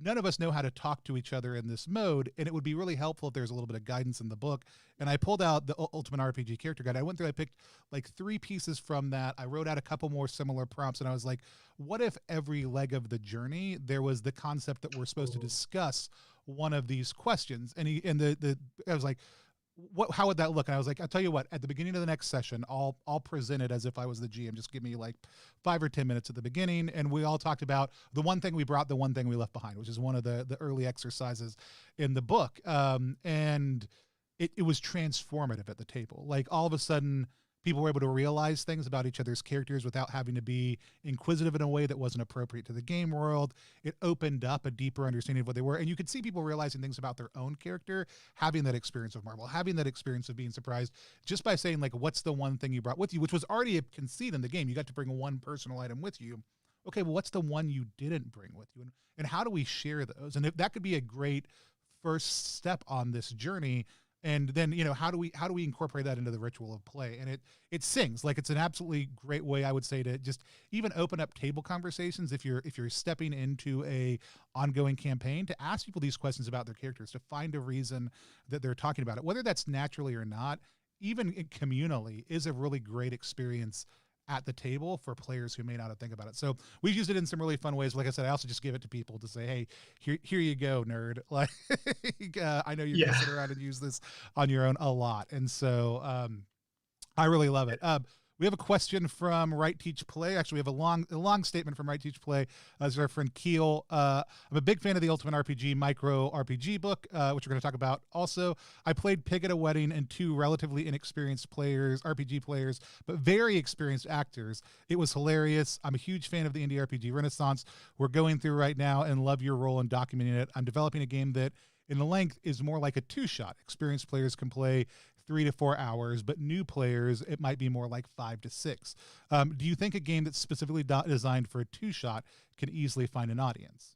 none of us know how to talk to each other in this mode, and it would be really helpful if there's a little bit of guidance in the book. And I pulled out the Ultimate RPG Character Guide. I went through, I picked like 3 pieces from that. I wrote out a couple more similar prompts, and I was like, what if every leg of the journey, there was the concept that we're supposed to discuss one of these questions? And I was like, how would that look? And I was like, I'll tell you what, at the beginning of the next session, I'll present it as if I was the GM. Just give me like 5 or 10 minutes at the beginning. And we all talked about the one thing we brought, the one thing we left behind, which is one of the early exercises in the book. And it was transformative at the table. Like, all of a sudden, people were able to realize things about each other's characters without having to be inquisitive in a way that wasn't appropriate to the game world. It opened up a deeper understanding of what they were. And you could see people realizing things about their own character, having that experience of Marvel, having that experience of being surprised just by saying, like, what's the one thing you brought with you, which was already a conceit in the game. You got to bring one personal item with you. Okay, well, what's the one you didn't bring with you? And how do we share those? And if that could be a great first step on this journey. And then, how do we incorporate that into the ritual of play? And it sings. Like, it's an absolutely great way, I would say, to just even open up table conversations if you're stepping into a ongoing campaign, to ask people these questions about their characters, to find a reason that they're talking about it, whether that's naturally or not. Even communally is a really great experience at the table for players who may not have think about it. So we've used it in some really fun ways. Like I said, I also just give it to people to say, hey, here you go, nerd. Like, I know you're gonna sit around and use this on your own a lot. And so I really love it. We have a question from Right Teach Play. Actually, we have a long statement from Right Teach Play. This is our friend Keel. I'm a big fan of the Ultimate RPG micro RPG book, which we're going to talk about also. I played Pig at a Wedding and 2 relatively inexperienced RPG players, but very experienced actors. It was hilarious. I'm a huge fan of the indie RPG renaissance we're going through right now, and love your role in documenting it. I'm developing a game that, in the length, is more like a 2-shot. Experienced players can play 3 to 4 hours, but new players, it might be more like 5 to 6. Do you think a game that's specifically designed for a 2-shot can easily find an audience?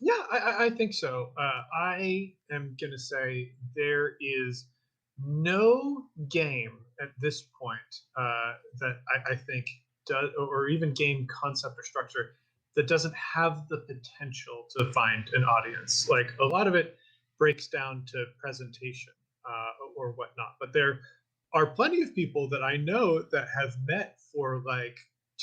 Yeah, I think so. I am going to say there is no game at this point that I think does, or even game concept or structure, that doesn't have the potential to find an audience. Like, a lot of it breaks down to presentation or whatnot, but there are plenty of people that I know that have met for like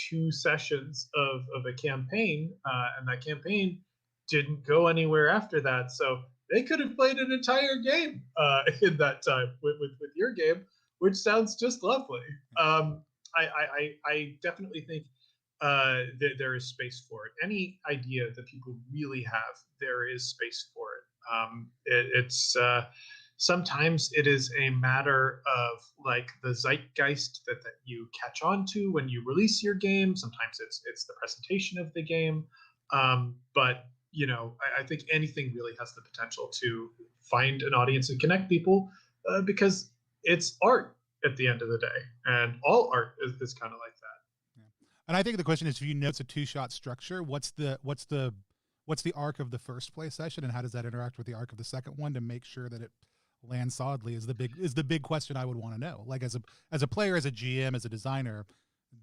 2 sessions of a campaign, and that campaign didn't go anywhere after that. So they could have played an entire game in that time with your game, which sounds just lovely. I definitely think there is space for it. Any idea that people really have, there is space for it. It's sometimes it is a matter of like the zeitgeist that you catch on to when you release your game. Sometimes it's the presentation of the game, but I think anything really has the potential to find an audience and connect people, because it's art at the end of the day, and all art is kind of like that. Yeah. And I think the question is, if it's a 2-shot structure, what's the arc of the first play session, and how does that interact with the arc of the second one to make sure that it lands solidly? Is the big question I would want to know. Like, as a player, as a GM, as a designer,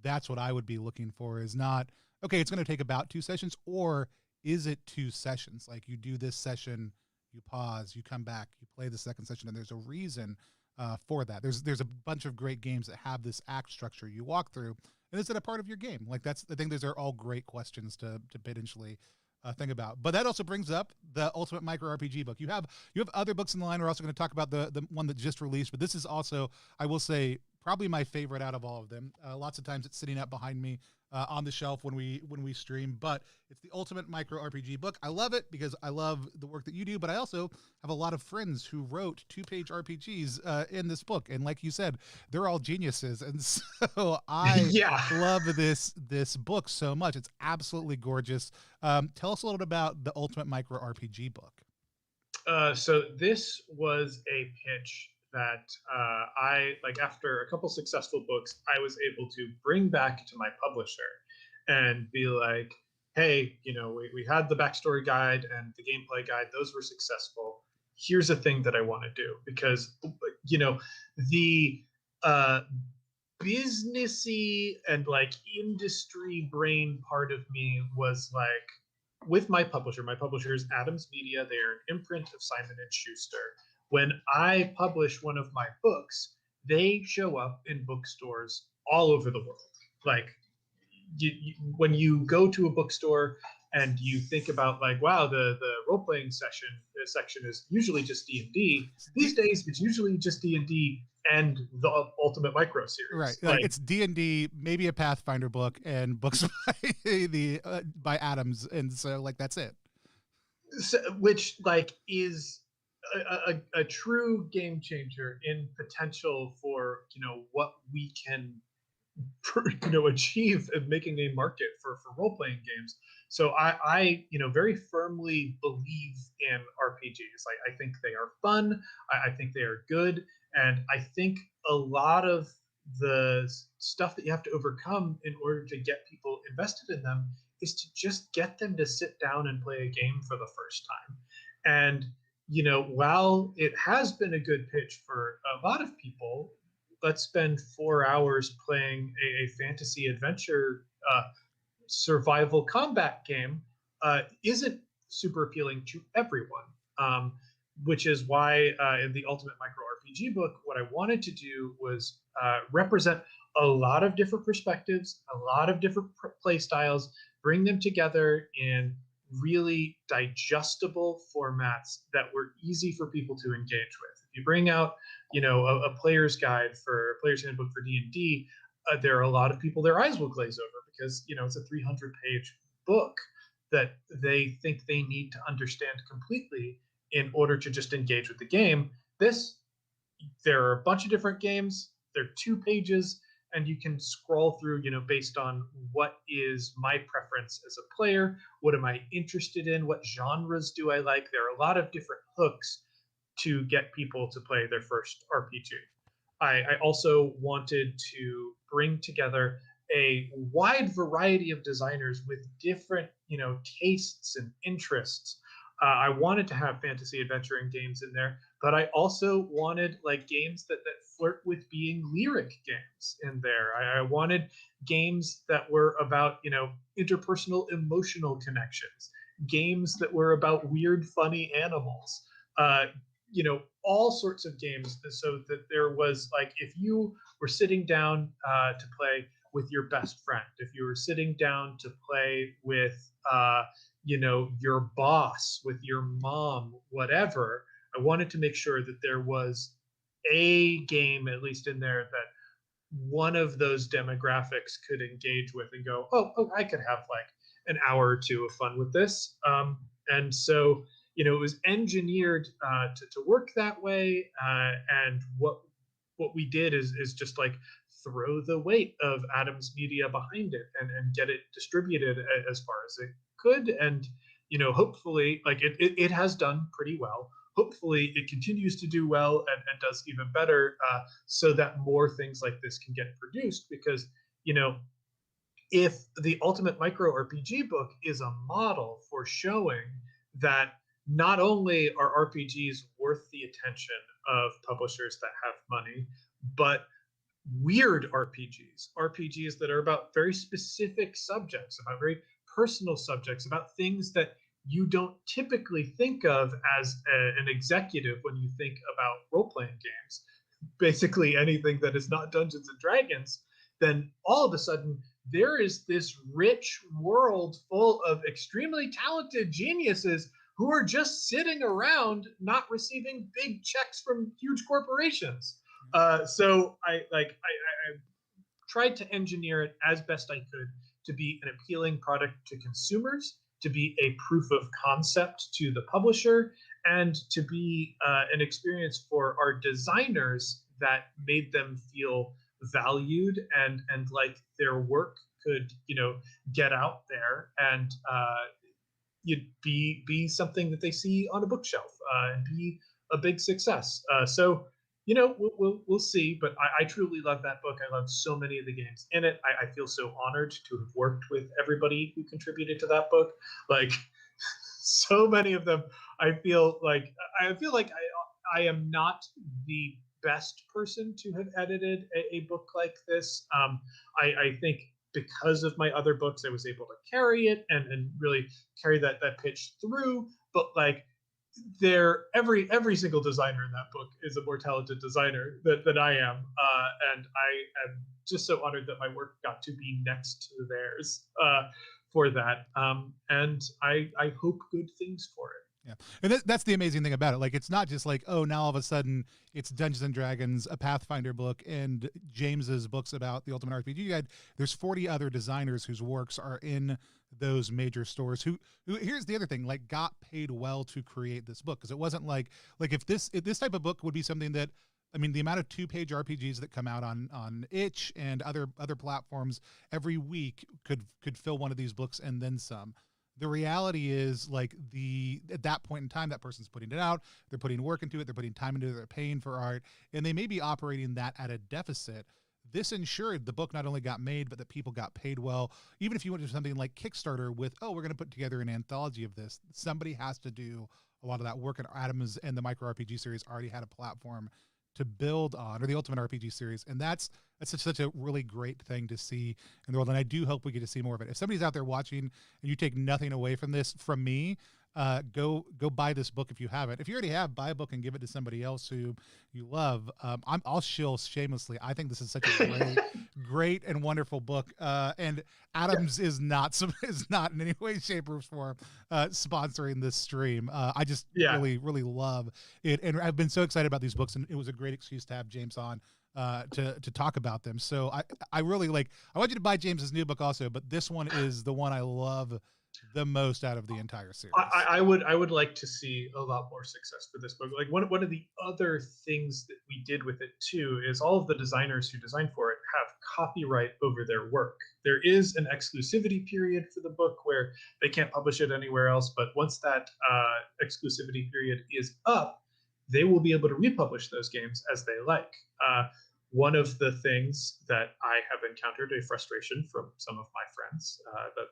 that's what I would be looking for. Is not, okay, it's going to take about 2 sessions, or is it 2 sessions? Like, you do this session, you pause, you come back, you play the second session, and there's a reason for that. There's a bunch of great games that have this act structure you walk through, and is it a part of your game? Like, I think those are all great questions to potentially think about. But that also brings up the Ultimate Micro RPG book. You have other books in the line. We're also going to talk about the one that just released, but this is also, I will say, probably my favorite out of all of them. Lots of times it's sitting up behind me on the shelf when we stream, but it's the ultimate micro RPG book. I love it because I love the work that you do, but I also have a lot of friends who wrote 2-page RPGs in this book, and like you said, they're all geniuses, and so I Yeah. love this book so much. It's absolutely gorgeous. Tell us a little bit about the ultimate micro RPG book. So this was a pitch that I like after a couple successful books, I was able to bring back to my publisher and be like, hey, we had the backstory guide and the gameplay guide; those were successful. Here's a thing that I want to do because the businessy and like industry brain part of me was like with my publisher is Adams Media. They're an imprint of Simon and Schuster. When I publish one of my books, they show up in bookstores all over the world. Like when you go to a bookstore and you think about like, wow, the role playing section is usually just D&D. These days, it's usually just D&D and the Ultimate Micro series. Right, like it's D&D, maybe a Pathfinder book, and books by Adams, and so like that's it. So, which like is a true game changer in potential for what we can achieve in making a market for role playing games. So I very firmly believe in RPGs. I think they are fun. I think they are good, and I think a lot of the stuff that you have to overcome in order to get people invested in them is to just get them to sit down and play a game for the first time. And while it has been a good pitch for a lot of people, let's spend 4 hours playing a fantasy adventure survival combat game isn't super appealing to everyone. Which is why in the Ultimate Micro RPG book, what I wanted to do was represent a lot of different perspectives, a lot of different play styles, bring them together in really digestible formats that were easy for people to engage with. If you bring out, a player's guide for a player's handbook for D&D, there are a lot of people their eyes will glaze over because it's a 300-page book that they think they need to understand completely in order to just engage with the game. There are a bunch of different games. They're 2 pages, and you can scroll through, based on what is my preference as a player, what am I interested in, what genres do I like. There are a lot of different hooks to get people to play their first RPG. I also wanted to bring together a wide variety of designers with different, tastes and interests. I wanted to have fantasy adventuring games in there, but I also wanted like games that flirt with being lyric games in there. I wanted games that were about interpersonal emotional connections, games that were about weird, funny animals. All sorts of games, so that there was like, if you were sitting down to play with your best friend, if you were sitting down to play with your boss, with your mom, whatever, I wanted to make sure that there was a game at least in there that one of those demographics could engage with and go, oh, I could have like an hour or two of fun with this. And so it was engineered to work that way. And what we did is just like throw the weight of Adams Media behind it and get it distributed as far as it could. And hopefully, like it has done pretty well. Hopefully it continues to do well and does even better, so that more things like this can get produced. Because if the Ultimate Micro RPG book is a model for showing that not only are RPGs worth the attention of publishers that have money, but weird RPGs that are about very specific subjects, about very personal subjects, about things that you don't typically think of as an executive when you think about role-playing games, basically anything that is not Dungeons and Dragons, then all of a sudden there is this rich world full of extremely talented geniuses who are just sitting around not receiving big checks from huge corporations. So I tried to engineer it as best I could to be an appealing product to consumers, to be a proof of concept to the publisher, and to be an experience for our designers that made them feel valued and like their work could, get out there and you'd be something that they see on a bookshelf and be a big success. So we'll see, but I truly love that book. I love so many of the games in it. I feel so honored to have worked with everybody who contributed to that book. Like so many of them, I feel like I am not the best person to have edited a book like this. I think because of my other books, I was able to carry it and really carry that pitch through. But like every single designer in that book is a more talented designer than I am, and I am just so honored that my work got to be next to theirs for that, and I hope good things for it. Yeah, and that's the amazing thing about it. Like, it's not just like, oh, now all of a sudden it's Dungeons and Dragons, a Pathfinder book, and James's books about the Ultimate RPG Guide. There's 40 other designers whose works are in those major stores. Who here's the other thing, like, got paid well to create this book, because it wasn't like if this type of book would be something that, I mean, the amount of 2-page RPGs that come out on itch and other platforms every week could fill one of these books and then some. The reality is, like, at that point in time, that person's putting it out, they're putting work into it, they're putting time into it, they're paying for art, and they may be operating that at a deficit. This ensured the book not only got made, but that people got paid well. Even if you went to something like Kickstarter with, oh, we're going to put together an anthology of this, somebody has to do a lot of that work, and Adams and the Micro RPG series already had a platform to build on, or the Ultimate RPG series, and that's such a really great thing to see in the world, and I do hope we get to see more of it. If somebody's out there watching and you take nothing away from this from me, go buy this book if you haven't. If you already have, buy a book and give it to somebody else who you love. I'll shill shamelessly. I think this is such a great and wonderful book. And Adams is not in any way, shape, or form sponsoring this stream. I just really love it, and I've been so excited about these books, and it was a great excuse to have James on to talk about them. So I really I want you to buy James's new book also, but this one is the one I love the most out of the entire series. I would like to see a lot more success for this book. Like one of the other things that we did with it too is all of the designers who designed for it have copyright over their work. There is an exclusivity period for the book where they can't publish it anywhere else, but once that exclusivity period is up, they will be able to republish those games as they like. One of the things that I have encountered a frustration from some of my friends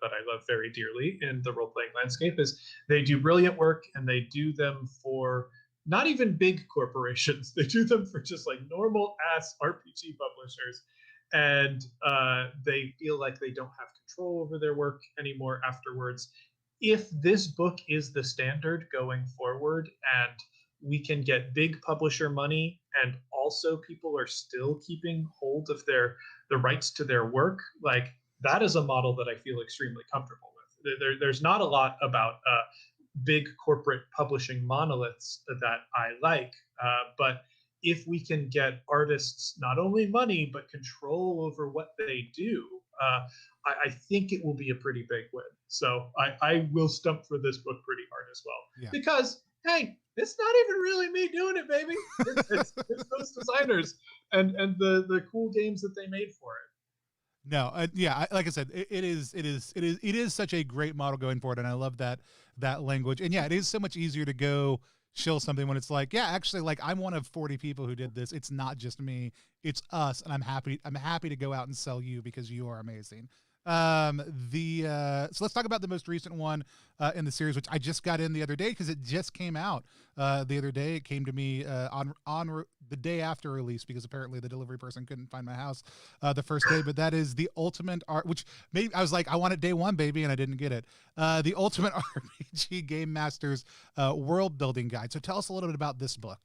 that I love very dearly in the role-playing landscape is they do brilliant work, and they do them for not even big corporations. They do them for just like normal ass RPG publishers, and they feel like they don't have control over their work anymore afterwards. If this book is the standard going forward, and we can get big publisher money, and also people are still keeping hold of the rights to their work, like, that is a model that I feel extremely comfortable with. There's not a lot about big corporate publishing monoliths that I like, but if we can get artists not only money but control over what they do, I think it will be a pretty big win. So I will stump for this book pretty hard as well, because hey, it's not even really me doing it, baby. It's those designers and the cool games that they made for it. No, like I said, it is such a great model going forward, and I love that language. And it is so much easier to go shill something when it's like, actually, like, I'm one of 40 people who did this. It's not just me, it's us, and I'm happy to go out and sell you because you are amazing. So let's talk about the most recent one in the series, which I just got in the other day because it just came out the other day. It came to me on the day after release, because apparently the delivery person couldn't find my house the first day. But that is the Ultimate Art, which maybe I was like, I want it day one, baby, and I didn't get it. The Ultimate RPG Game Master's World Building Guide. So tell us a little bit about this book.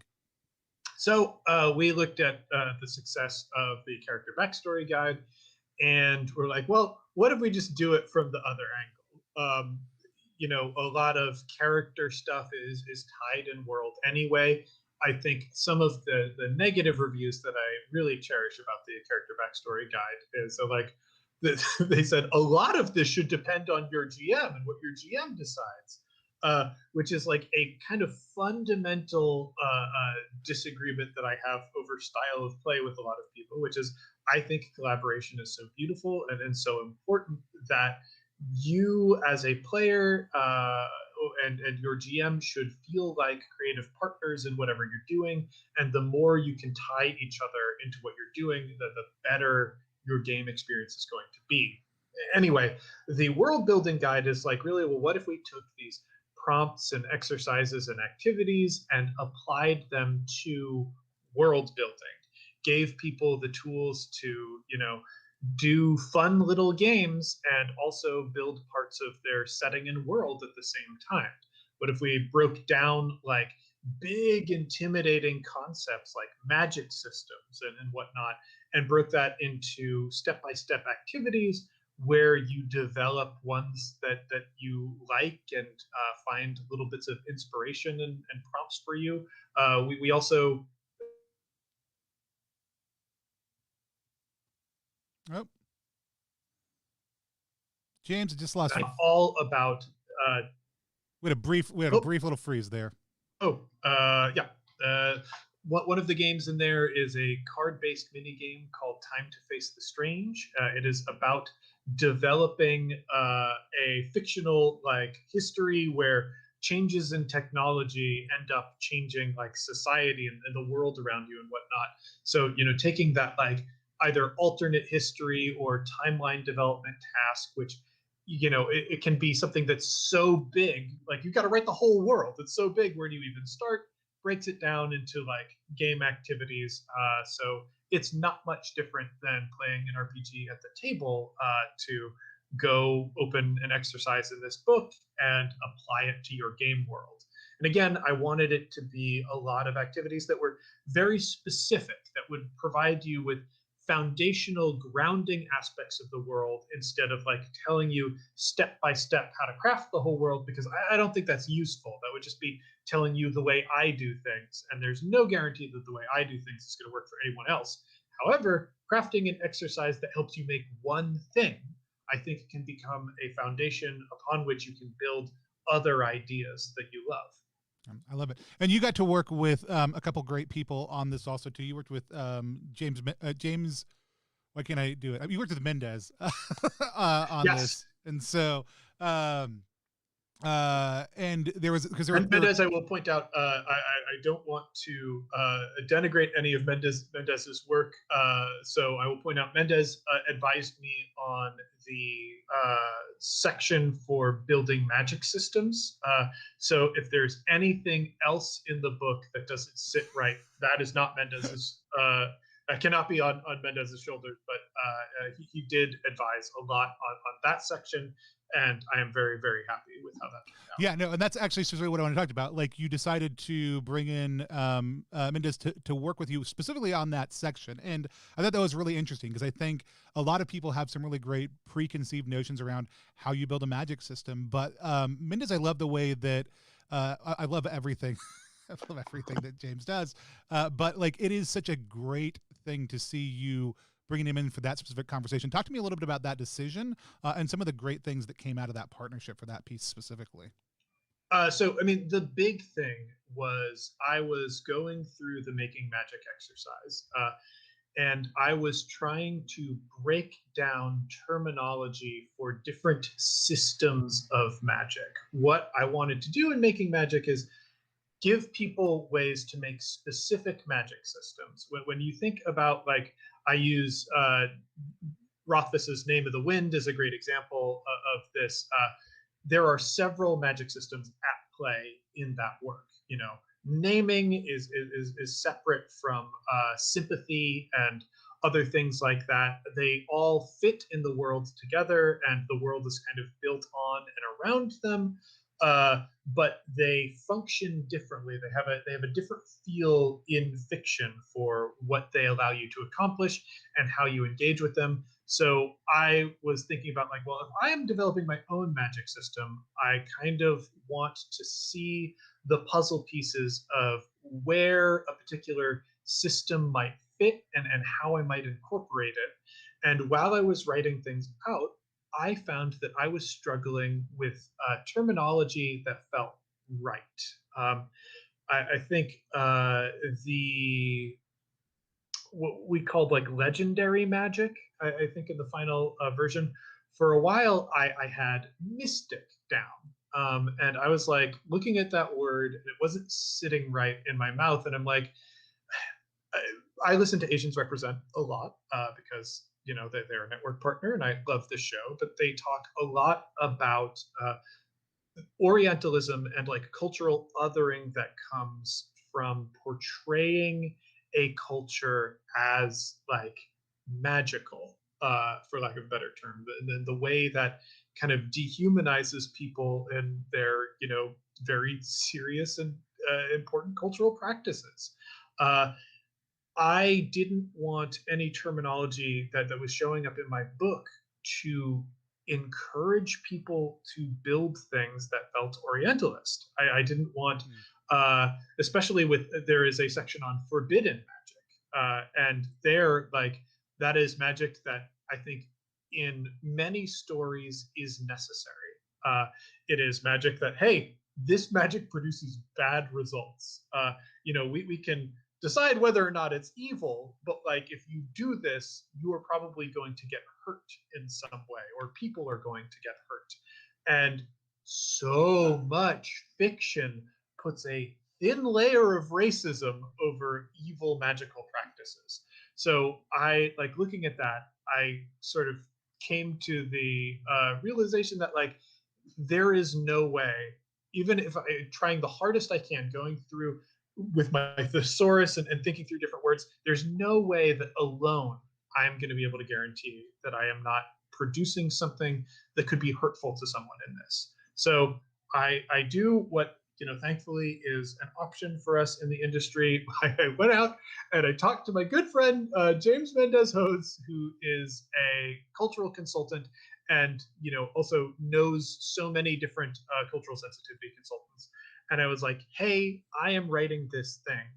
So we looked at the success of the character backstory guide, and we're like, well, what if we just do it from the other angle? A lot of character stuff is tied in world anyway. I think some of the negative reviews that I really cherish about the character backstory guide is like, they said a lot of this should depend on your GM and what your GM decides, which is like a kind of fundamental disagreement that I have over style of play with a lot of people, which is I think collaboration is so beautiful and so important that you as a player and your GM should feel like creative partners in whatever you're doing. And the more you can tie each other into what you're doing, the better your game experience is going to be. Anyway, the world building guide is like, really, well, what if we took these prompts and exercises and activities and applied them to world building, gave people the tools to, do fun little games and also build parts of their setting and world at the same time? What if we broke down like big intimidating concepts like magic systems and whatnot, and broke that into step-by-step activities where you develop ones that you like and find little bits of inspiration and prompts for you. We also Oh, James, I just lost you. all about. We had a brief little freeze there. Yeah. One of the games in there is a card-based mini game called Time to Face the Strange. It is about developing a fictional like history where changes in technology end up changing like society and the world around you and whatnot. So taking that like either alternate history or timeline development task, which it can be something that's so big, like you've got to write the whole world. It's so big, where do you even start? Breaks it down into like game activities. So it's not much different than playing an RPG at the table, to go open an exercise in this book and apply it to your game world. And again, I wanted it to be a lot of activities that were very specific, that would provide you with foundational grounding aspects of the world instead of like telling you step by step how to craft the whole world, because I don't think that's useful. That would just be telling you the way I do things, and there's no guarantee that the way I do things is going to work for anyone else. However, crafting an exercise that helps you make one thing, I think, can become a foundation upon which you can build other ideas that you love. I love it. And you got to work with a couple great people on this also too. You worked with James. Why can't I do it? You worked with Mendez on this, and so and there was Mendez. I will point out, I don't want to denigrate any of Mendez's work. So I will point out Mendez advised me on the section for building magic systems. So if there's anything else in the book that doesn't sit right, that is not Mendez's. I cannot be on Mendez's shoulders, but he did advise a lot on that section. And I am very, very happy with how that turned out. Yeah, no, and that's actually specifically what I want to talk about. Like, you decided to bring in Mendez to work with you specifically on that section. And I thought that was really interesting, because I think a lot of people have some really great preconceived notions around how you build a magic system. But Mendez, I love the way that I love everything. I love everything that James does. But like, it is such a great thing to see you bringing him in for that specific conversation. Talk to me a little bit about that decision and some of the great things that came out of that partnership for that piece specifically. So, I mean, the big thing was I was going through the Making Magic exercise, and I was trying to break down terminology for different systems of magic. What I wanted to do in Making Magic is give people ways to make specific magic systems. When you think about, like, I use Rothfuss's Name of the Wind as a great example of this. There are several magic systems at play in that work. Naming is separate from sympathy and other things like that. They all fit in the world together, and the world is kind of built on and around them. But they function differently. They have a different feel in fiction for what they allow you to accomplish and how you engage with them. So I was thinking about, like, well, if I am developing my own magic system, I kind of want to see the puzzle pieces of where a particular system might fit and how I might incorporate it. And while I was writing things out, I found that I was struggling with terminology that felt right. Um, I think the what we called like legendary magic. I think in the final version, for a while, I had mystic down. And I was like looking at that word, and it wasn't sitting right in my mouth. And I'm like, I listen to Asians Represent a lot because they're a network partner, and I love the show. But they talk a lot about Orientalism and like cultural othering that comes from portraying a culture as like magical, for lack of a better term, and then the way that kind of dehumanizes people in their very serious and important cultural practices. Uh, I didn't want any terminology that was showing up in my book to encourage people to build things that felt Orientalist. I didn't want, especially with there is a section on forbidden magic, and there like that is magic that I think in many stories is necessary. It is magic that hey, this magic produces bad results. We can decide whether or not it's evil, but like if you do this, you are probably going to get hurt in some way, or people are going to get hurt. And so much fiction puts a thin layer of racism over evil magical practices. So I like looking at that, I sort of came to the realization that like there is no way, even if I trying the hardest I can, going through with my thesaurus and thinking through different words, there's no way that alone I'm going to be able to guarantee that I am not producing something that could be hurtful to someone in this. So I do what thankfully is an option for us in the industry. I went out and I talked to my good friend James Mendez-Hose, who is a cultural consultant and also knows so many different cultural sensitivity consultants. And I was like, hey, I am writing this thing,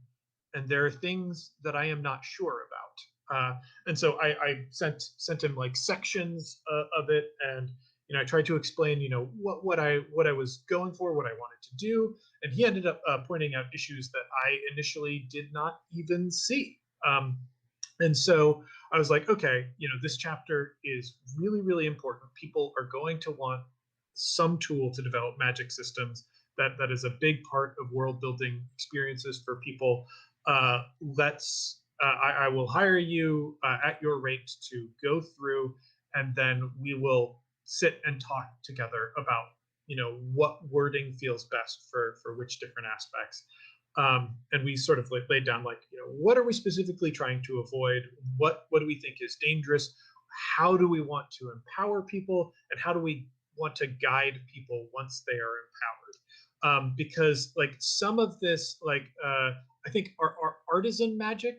and there are things that I am not sure about. And so I sent him like sections of it, and I tried to explain what I was going for, what I wanted to do, and he ended up pointing out issues that I initially did not even see. And so I was like, okay, this chapter is really, really important. People are going to want some tool to develop magic systems. That is a big part of world building experiences for people. I will hire you at your rate to go through, and then we will sit and talk together about what wording feels best for which different aspects. And we sort of like laid down like what are we specifically trying to avoid, what do we think is dangerous, how do we want to empower people, and how do we want to guide people once they are empowered. Because like some of this, like I think our artisan magic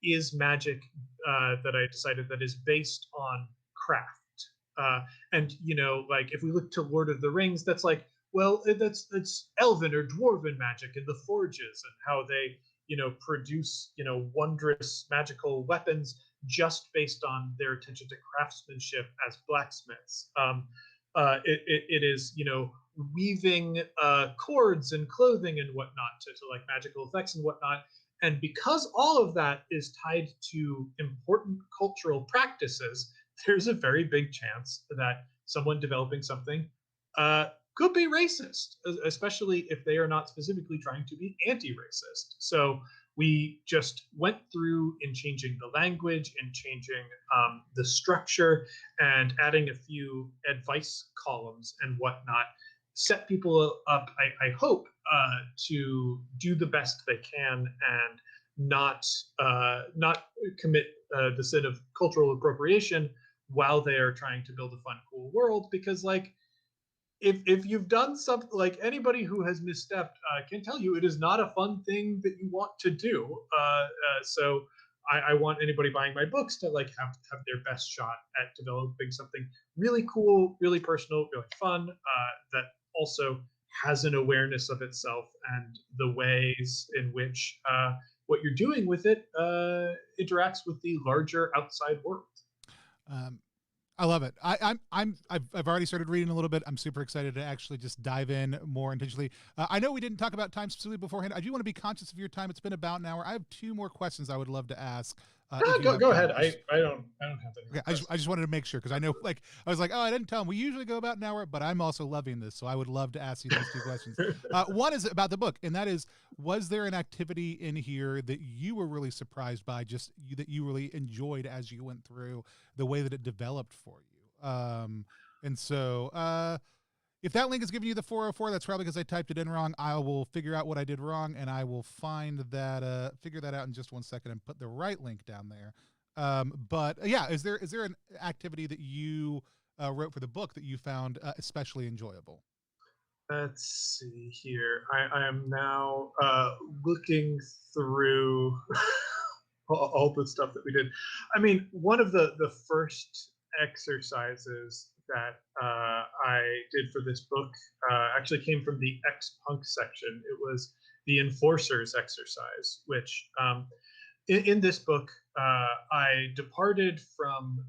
is magic that I decided that is based on craft. And like if we look to Lord of the Rings, that's like, well, that's elven or dwarven magic in the forges and how they produce wondrous magical weapons just based on their attention to craftsmanship as blacksmiths. It is weaving cords and clothing and whatnot to like magical effects and whatnot. And because all of that is tied to important cultural practices, there's a very big chance that someone developing something could be racist, especially if they are not specifically trying to be anti-racist. So we just went through in changing the language and changing the structure and adding a few advice columns and whatnot, set people up, I hope, to do the best they can and not commit the sin of cultural appropriation while they are trying to build a fun, cool world. Because like if you've done something, like anybody who has misstepped can tell you, it is not a fun thing that you want to do. So I want anybody buying my books to like have their best shot at developing something really cool, really personal, really fun, that also has an awareness of itself and the ways in which what you're doing with it interacts with the larger outside world. I love it. I've already started reading a little bit. I'm super excited to actually just dive in more intentionally. I know we didn't talk about time specifically beforehand. I do want to be conscious of your time. It's been about an hour. I have 2 more questions I would love to ask. If you Go have go time. ahead. I don't have any. Okay, I just wanted to make sure because I know, like, I was like, oh, I didn't tell him. We usually go about an hour, but I'm also loving this, so I would love to ask you these 2 questions. One is about the book, and that is, was there an activity in here that you were really surprised by, that you really enjoyed as you went through the way that it developed for you? And so, if that link is giving you the 404, that's probably because I typed it in wrong. I will figure out what I did wrong, and I will figure that out in just 1 second and put the right link down there. But yeah, is there an activity that you wrote for the book that you found especially enjoyable? Let's see here. I am now looking through all the stuff that we did. I mean, one of the first exercises that I did for this book actually came from the X-Punk section. It was the Enforcers exercise, which in this book, I departed from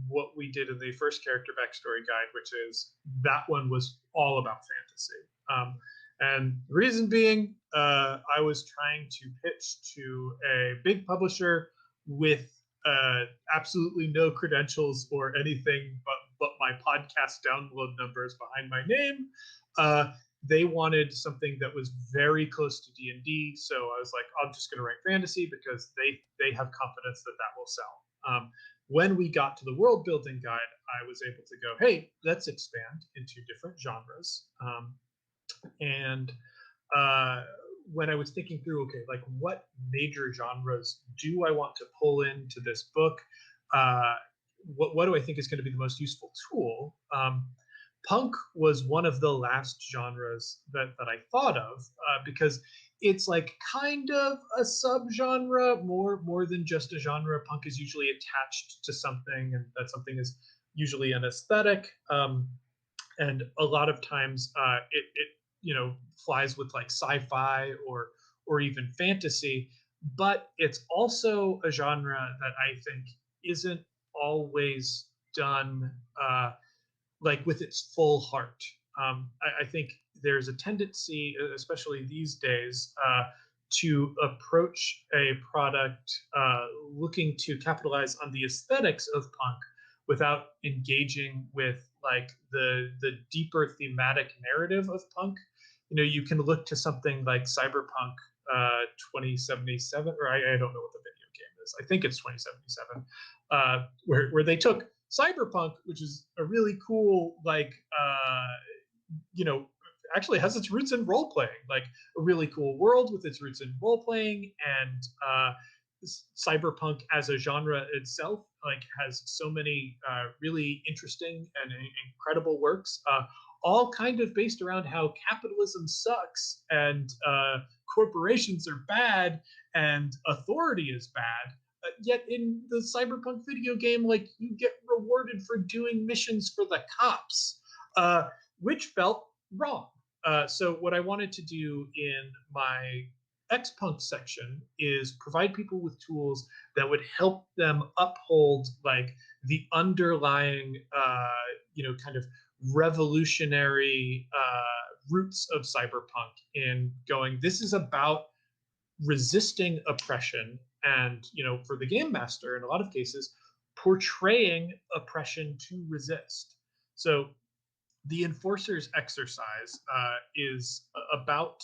what we did in the first character backstory guide, which is that one was all about fantasy. And the reason being, I was trying to pitch to a big publisher with absolutely no credentials or anything but my podcast download numbers behind my name. They wanted something that was very close to D&D, so I was like, I'm just going to write fantasy because they have confidence that that will sell. When we got to the world building guide, I was able to go, hey, let's expand into different genres. And when I was thinking through, okay, like what major genres do I want to pull into this book? What do I think is going to be the most useful tool? Punk was one of the last genres that I thought of because it's like kind of a subgenre, more than just a genre. Punk is usually attached to something, and that something is usually an aesthetic. And a lot of times it flies with like sci-fi or even fantasy, but it's also a genre that I think isn't always done like with its full heart. I think there's a tendency, especially these days, to approach a product looking to capitalize on the aesthetics of punk without engaging with like the deeper thematic narrative of punk. You can look to something like Cyberpunk 2077, or I don't know what the video game is. I think it's 2077, where they took Cyberpunk, which is a really cool, like, actually has its roots in role playing, like a really cool world with its roots in role playing, and Cyberpunk as a genre itself, like, has so many really interesting and incredible works, all kind of based around how capitalism sucks and corporations are bad and authority is bad. Yet in the Cyberpunk video game, like, you get rewarded for doing missions for the cops, which felt wrong. So what I wanted to do in my X-Punk section is provide people with tools that would help them uphold like the underlying, kind of revolutionary roots of cyberpunk in going, this is about resisting oppression and, for the game master, in a lot of cases, portraying oppression to resist. So the enforcers exercise is about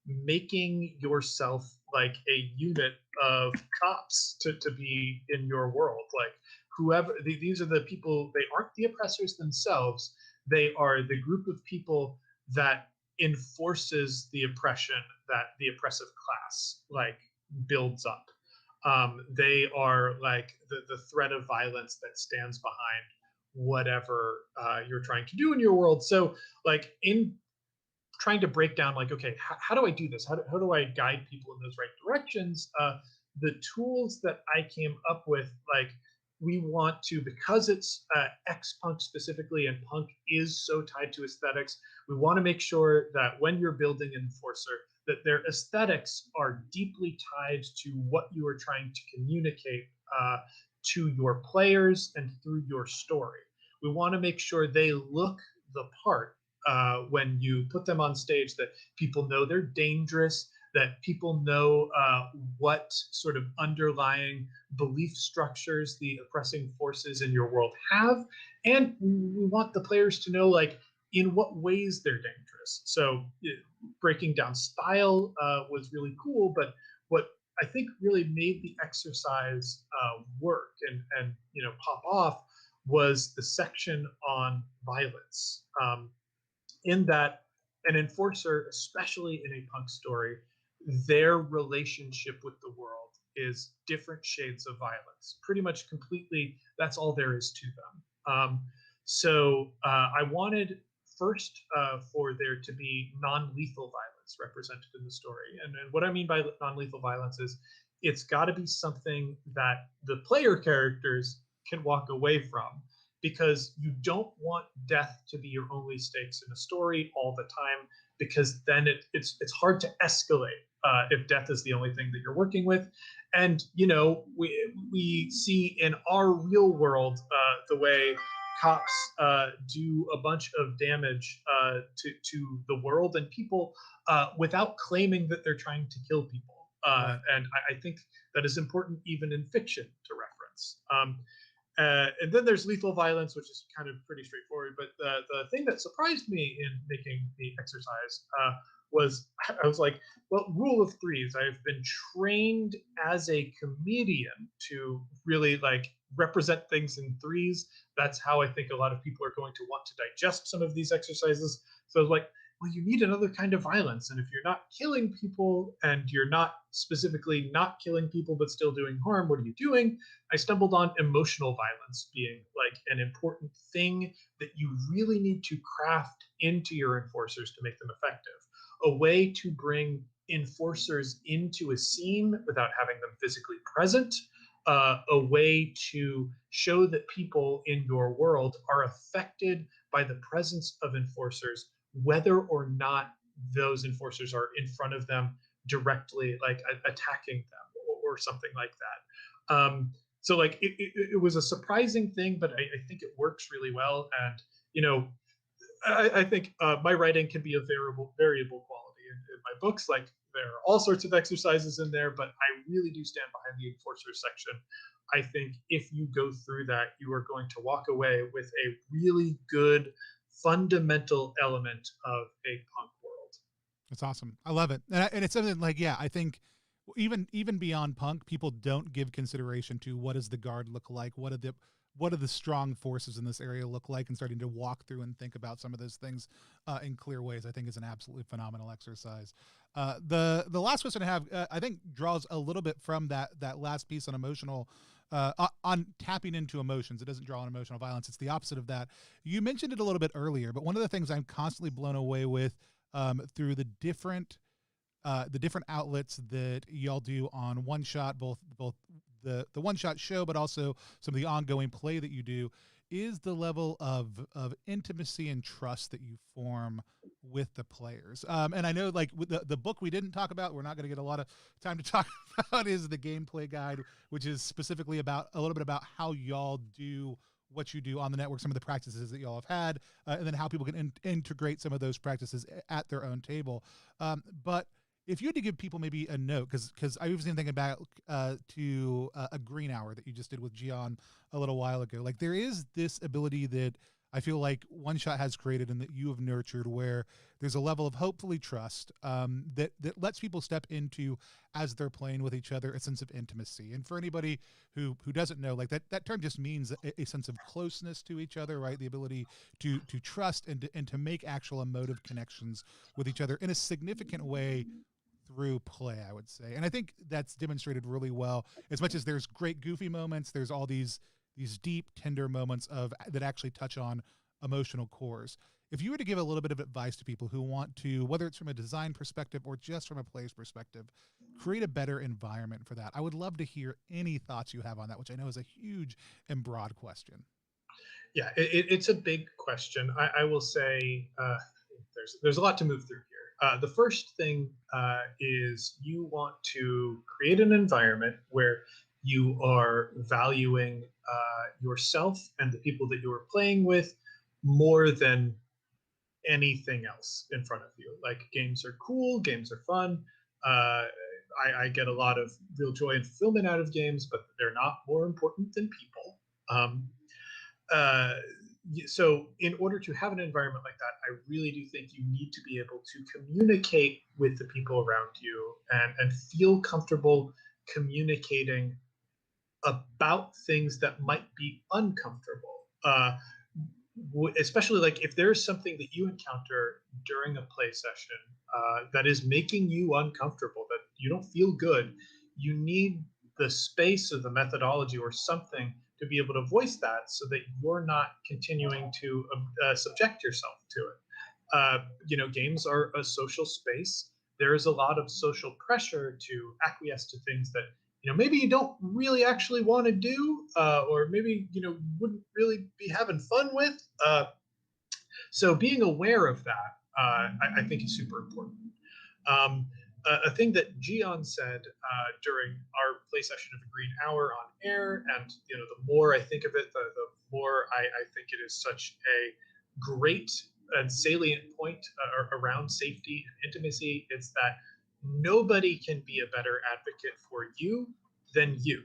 making yourself like a unit of cops to be in your world. Like, whoever, these are the people, they aren't the oppressors themselves, they are the group of people that enforces the oppression that the oppressive class like builds up. They are like the threat of violence that stands behind whatever you're trying to do in your world. So like in trying to break down like, okay, how do I do this? How do I guide people in those right directions? The tools that I came up with, like, we want to, because it's X-Punk specifically, and punk is so tied to aesthetics, we want to make sure that when you're building an enforcer, that their aesthetics are deeply tied to what you are trying to communicate to your players and through your story. We want to make sure they look the part when you put them on stage, that people know they're dangerous, that people know what sort of underlying belief structures the oppressing forces in your world have. And we want the players to know, like, in what ways they're dangerous. So breaking down style was really cool, but what I think really made the exercise work and pop off was the section on violence. In that, an enforcer, especially in a punk story, their relationship with the world is different shades of violence. Pretty much completely, that's all there is to them. So I wanted first for there to be non-lethal violence represented in the story. And what I mean by non-lethal violence is it's got to be something that the player characters can walk away from, because you don't want death to be your only stakes in a story all the time, because then it's hard to escalate if death is the only thing that you're working with. And we see in our real world the way cops do a bunch of damage to the world and people without claiming that they're trying to kill people. And I think that is important even in fiction to reference. And then there's lethal violence, which is kind of pretty straightforward. But the thing that surprised me in making the exercise was, I was like, well, rule of threes. I've been trained as a comedian to really like represent things in threes. That's how I think a lot of people are going to want to digest some of these exercises. So I was like, well, you need another kind of violence. And if you're not killing people and you're not specifically not killing people but still doing harm, what are you doing? I stumbled on emotional violence being like an important thing that you really need to craft into your enforcers to make them effective. A way to bring enforcers into a scene without having them physically present. A way to show that people in your world are affected by the presence of enforcers, whether or not those enforcers are in front of them directly, like attacking them or something like that. So like it was a surprising thing, but I think it works really well. And I think my writing can be a variable quality in my books. Like there are all sorts of exercises in there, but I really do stand behind the enforcer section. I think if you go through that, you are going to walk away with a really good fundamental element of a punk world. That's awesome. I love it. And it's something like, yeah, I think even beyond punk, people don't give consideration to what does the guard look like? What are the strong forces in this area look like, and starting to walk through and think about some of those things in clear ways, I think is an absolutely phenomenal exercise. The last question I have, I think draws a little bit from that last piece on emotional, on tapping into emotions. It doesn't draw on emotional violence. It's the opposite of that. You mentioned it a little bit earlier, but one of the things I'm constantly blown away with through the different outlets that y'all do on One Shot, both the One Shot show, but also some of the ongoing play that you do, is the level of intimacy and trust that you form with the players. And I know, like, with the book we didn't talk about, we're not going to get a lot of time to talk about, is the gameplay guide, which is specifically about a little bit about how y'all do what you do on the network, some of the practices that y'all have had, and then how people can integrate some of those practices at their own table. But if you had to give people maybe a note, because I was even thinking back to a Green Hour that you just did with Gian a little while ago. Like, there is this ability that I feel like One Shot has created and that you have nurtured, where there's a level of hopefully trust that lets people step into, as they're playing with each other, a sense of intimacy. And for anybody who doesn't know, like that term just means a sense of closeness to each other, right? The ability to trust and to make actual emotive connections with each other in a significant way through play, I would say. And I think that's demonstrated really well. As much as there's great goofy moments, there's all these deep, tender moments that actually touch on emotional cores. If you were to give a little bit of advice to people who want to, whether it's from a design perspective or just from a player's perspective, create a better environment for that, I would love to hear any thoughts you have on that, which I know is a huge and broad question. Yeah, it's a big question. I will say there's a lot to move through here. The first thing is you want to create an environment where you are valuing yourself and the people that you are playing with more than anything else in front of you. Like, games are cool, games are fun. Uh, I get a lot of real joy and fulfillment out of games, but they're not more important than people. Um, uh, so in order to have an environment like that, I really do think you need to be able to communicate with the people around you and feel comfortable communicating about things that might be uncomfortable. Especially like if there's something that you encounter during a play session that is making you uncomfortable, that you don't feel good, you need the space or the methodology or something to be able to voice that so that you're not continuing to subject yourself to it. Games are a social space. There is a lot of social pressure to acquiesce to things that maybe you don't really actually want to do, or maybe wouldn't really be having fun with. So being aware of that, I think, is super important. Um, a thing that Gian said during our play session of a Green Hour on air, and the more I think of it, the more I think it is such a great and salient point around safety and intimacy, is that nobody can be a better advocate for you than you.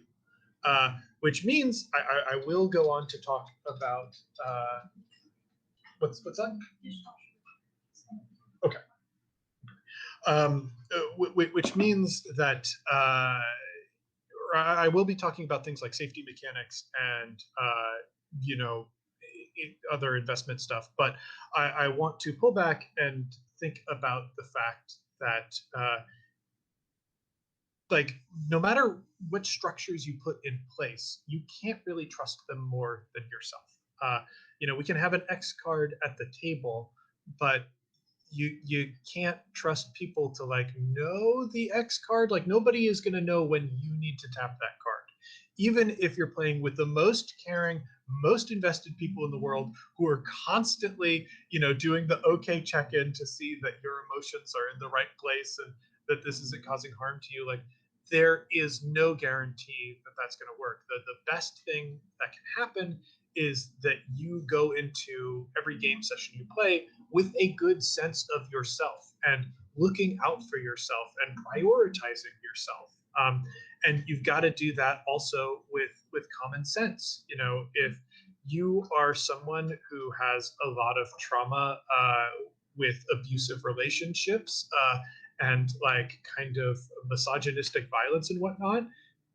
Which means I will go on to talk about what's that? Okay. Which means that I will be talking about things like safety mechanics and other investment stuff, but I want to pull back and think about the fact that like, no matter what structures you put in place, you can't really trust them more than yourself. We can have an X card at the table, but you can't trust people to like know the X card. Like, nobody is going to know when you need to tap that card, even if you're playing with the most caring, most invested people in the world who are constantly doing the okay check-in to see that your emotions are in the right place and that this isn't causing harm to you. Like, there is no guarantee that that's going to work. The best thing that can happen is that you go into every game session you play with a good sense of yourself and looking out for yourself and prioritizing yourself. And you've got to do that also with common sense. If you are someone who has a lot of trauma with abusive relationships and like kind of misogynistic violence and whatnot,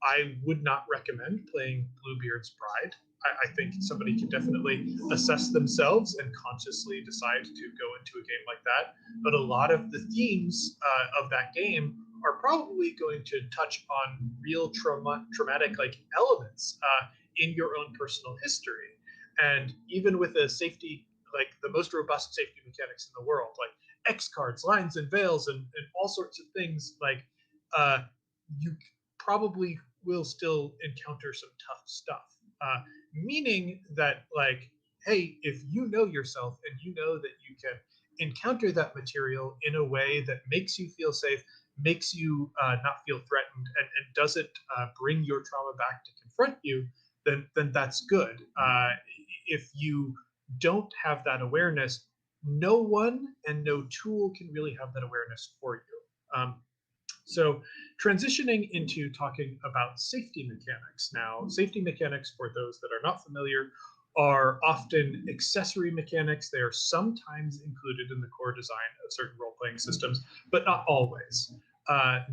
I would not recommend playing Bluebeard's Bride. I think somebody can definitely assess themselves and consciously decide to go into a game like that. But a lot of the themes of that game are probably going to touch on real traumatic like elements in your own personal history. And even with a safety, like the most robust safety mechanics in the world, like X cards, lines and veils, and all sorts of things, like you probably will still encounter some tough stuff. Meaning that, like, hey, if you know yourself and you know that you can encounter that material in a way that makes you feel safe, makes you not feel threatened, and doesn't bring your trauma back to confront you, then that's good. If you don't have that awareness, no one and no tool can really have that awareness for you. So transitioning into talking about safety mechanics now, safety mechanics, for those that are not familiar, are often accessory mechanics. They are sometimes included in the core design of certain role-playing systems, but not always.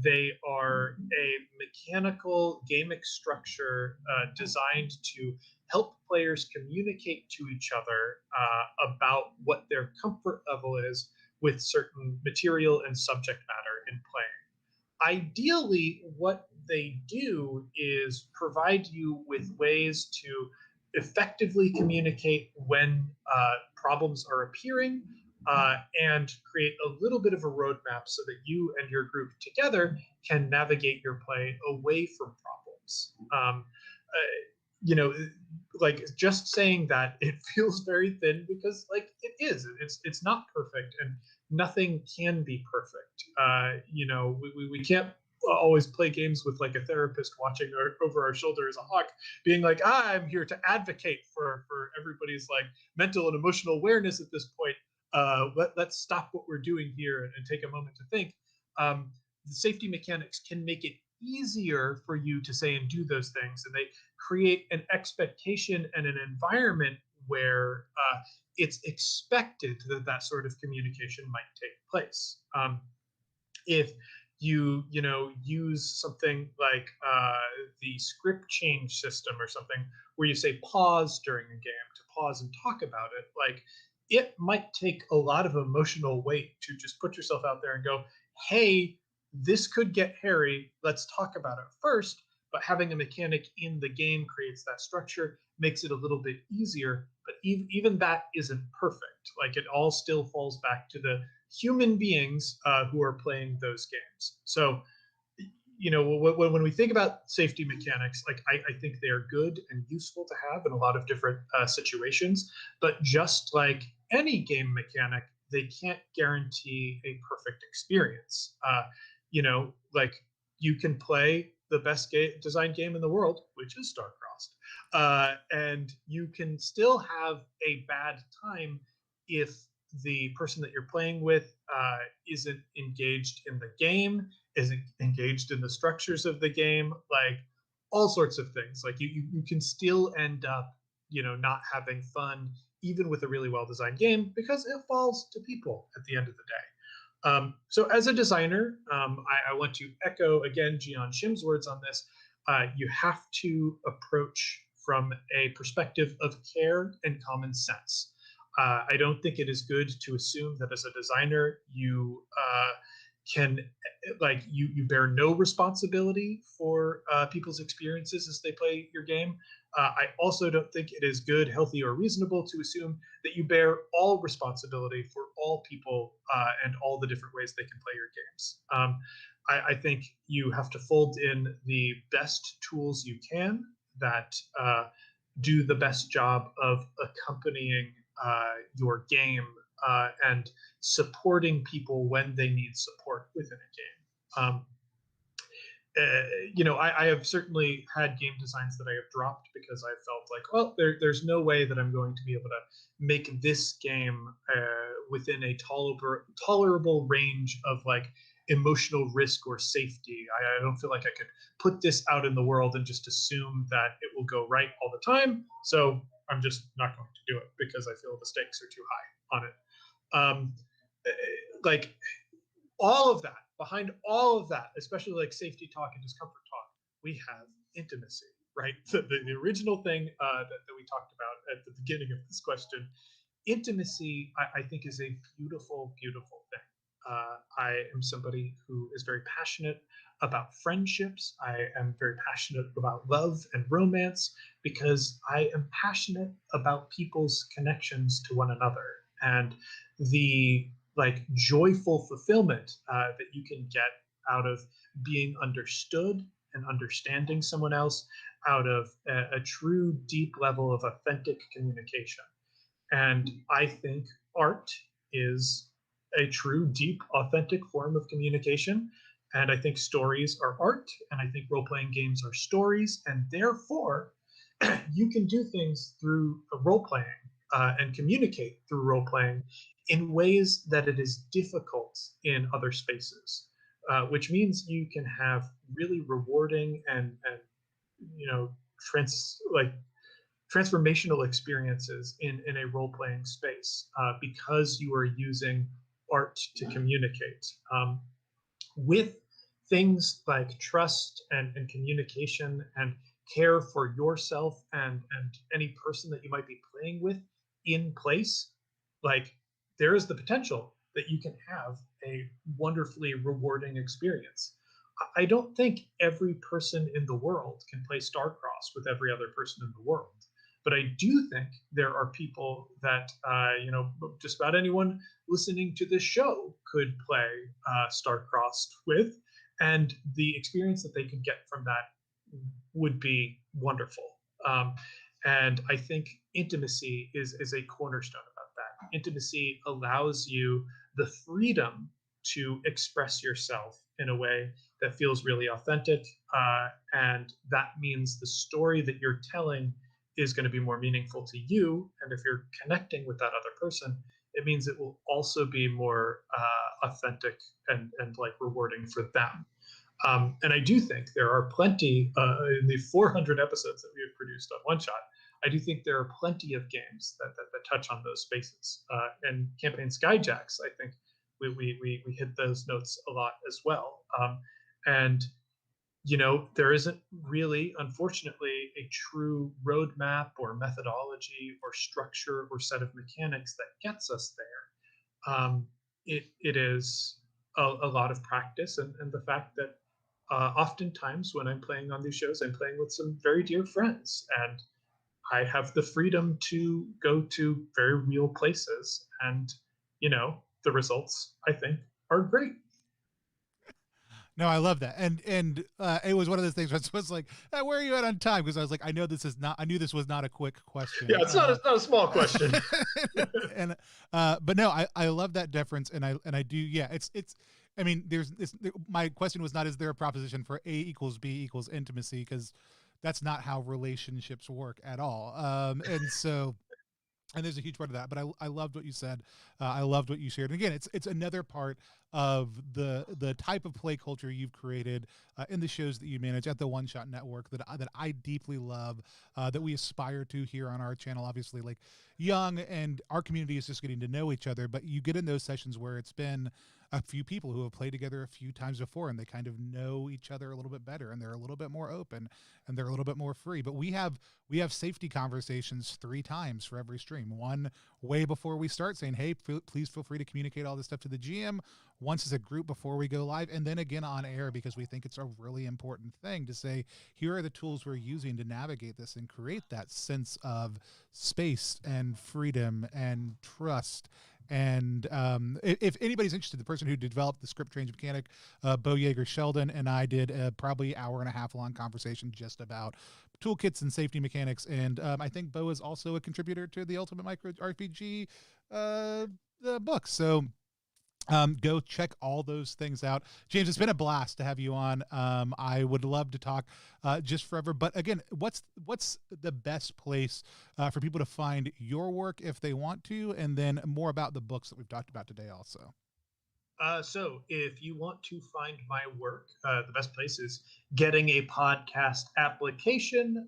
They are a mechanical gamic structure designed to help players communicate to each other about what their comfort level is with certain material and subject matter in playing. Ideally, what they do is provide you with ways to effectively communicate when problems are appearing and create a little bit of a roadmap so that you and your group together can navigate your play away from problems. Like, just saying that, it feels very thin because, like, it is. It's not perfect, and nothing can be perfect. We can't always play games with like a therapist watching over our shoulder as a hawk, being like, I'm here to advocate for everybody's like mental and emotional awareness at this point. Let's stop what we're doing here and take a moment to think. The safety mechanics can make it easier for you to say and do those things, and they create an expectation and an environment where it's expected that that sort of communication might take place. If you know use something like the script change system or something where you say pause during a game to pause and talk about it, like it might take a lot of emotional weight to just put yourself out there and go, hey, this could get hairy, let's talk about it first. But having a mechanic in the game creates that structure, makes it a little bit easier, but even that isn't perfect. Like it all still falls back to the human beings who are playing those games. So, you know, when we think about safety mechanics, like I think they are good and useful to have in a lot of different situations. But just like any game mechanic, they can't guarantee a perfect experience. You know, like you can play the best design game in the world, which is Starcrossed, and you can still have a bad time if the person that you're playing with isn't engaged in the game, isn't engaged in the structures of the game, like all sorts of things. Like you can still end up, you know, not having fun even with a really well designed game because it falls to people at the end of the day. So as a designer, I want to echo again Gian Shim's words on this. You have to approach from a perspective of care and common sense. I don't think it is good to assume that as a designer you can like you bear no responsibility for people's experiences as they play your game. I also don't think it is good, healthy, or reasonable to assume that you bear all responsibility for all people and all the different ways they can play your games. I think you have to fold in the best tools you can that do the best job of accompanying your game and supporting people when they need support within a game. You know, I have certainly had game designs that I have dropped because I felt like, well, there's no way that I'm going to be able to make this game within a tolerable range of like emotional risk or safety. I don't feel like I could put this out in the world and just assume that it will go right all the time. So I'm just not going to do it because I feel the stakes are too high on it. Like all of that, behind all of that, especially like safety talk and discomfort talk, we have intimacy, right? The original thing that we talked about at the beginning of this question, intimacy, I think, is a beautiful, beautiful thing. I am somebody who is very passionate about friendships. I am very passionate about love and romance because I am passionate about people's connections to one another and the like joyful fulfillment that you can get out of being understood and understanding someone else, out of a true deep level of authentic communication. And I think art is a true, deep, authentic form of communication. And I think stories are art, and I think role playing games are stories. And therefore, you can do things through role playing and communicate through role playing in ways that it is difficult in other spaces, which means you can have really rewarding and you know transformational experiences in a role-playing space because you are using art to communicate. With things like trust and communication and care for yourself and any person that you might be playing with in place, like there is the potential that you can have a wonderfully rewarding experience. I don't think every person in the world can play Starcross with every other person in the world. But I do think there are people that, you know, just about anyone listening to this show could play Starcrossed with. And the experience that they could get from that would be wonderful. And I think intimacy is a cornerstone about that. Intimacy allows you the freedom to express yourself in a way that feels really authentic. And that means the story that you're telling is going to be more meaningful to you. And if you're connecting with that other person, it means it will also be more authentic and like rewarding for them. And I do think there are plenty in the 400 episodes that we have produced on One Shot. I do think there are plenty of games that touch on those spaces. And Campaign Skyjacks, I think we hit those notes a lot as well. And there isn't really, unfortunately, a true roadmap or methodology or structure or set of mechanics that gets us there. It is a lot of practice and the fact that oftentimes when I'm playing on these shows, I'm playing with some very dear friends, and I have the freedom to go to very real places, and the results, I think, are great. No, I love that, and it was one of those things where I was like, "Where are you at on time?" Because I was like, I knew this was not a quick question. Yeah, it's not a small question. And but no, I love that difference, and I do. Yeah, it's. I mean, my question was not, is there a proposition for A equals B equals intimacy? Because that's not how relationships work at all. And so. And there's a huge part of that, but I loved what you said. I loved what you shared. And again, it's another part of the type of play culture you've created in the shows that you manage at the One Shot Network that I deeply love, that we aspire to here on our channel. Obviously, like young, and our community is just getting to know each other. But you get in those sessions where it's been a few people who have played together a few times before, and they kind of know each other a little bit better, and they're a little bit more open, and they're a little bit more free. But we have safety conversations 3 times for every stream. One way before we start, saying, hey, please feel free to communicate all this stuff to the GM. Once as a group before we go live, and then again on air, because we think it's a really important thing to say, here are the tools we're using to navigate this and create that sense of space and freedom and trust. And if anybody's interested, the person who developed the script change mechanic, Bo Yeager Sheldon, and I did a probably hour and a half long conversation just about toolkits and safety mechanics. And I think Bo is also a contributor to the Ultimate Micro RPG book. So go check all those things out. James, it's been a blast to have you on. I would love to talk just forever. But again, what's the best place for people to find your work if they want to, and then more about the books that we've talked about today also? So if you want to find my work, the best place is getting a podcast application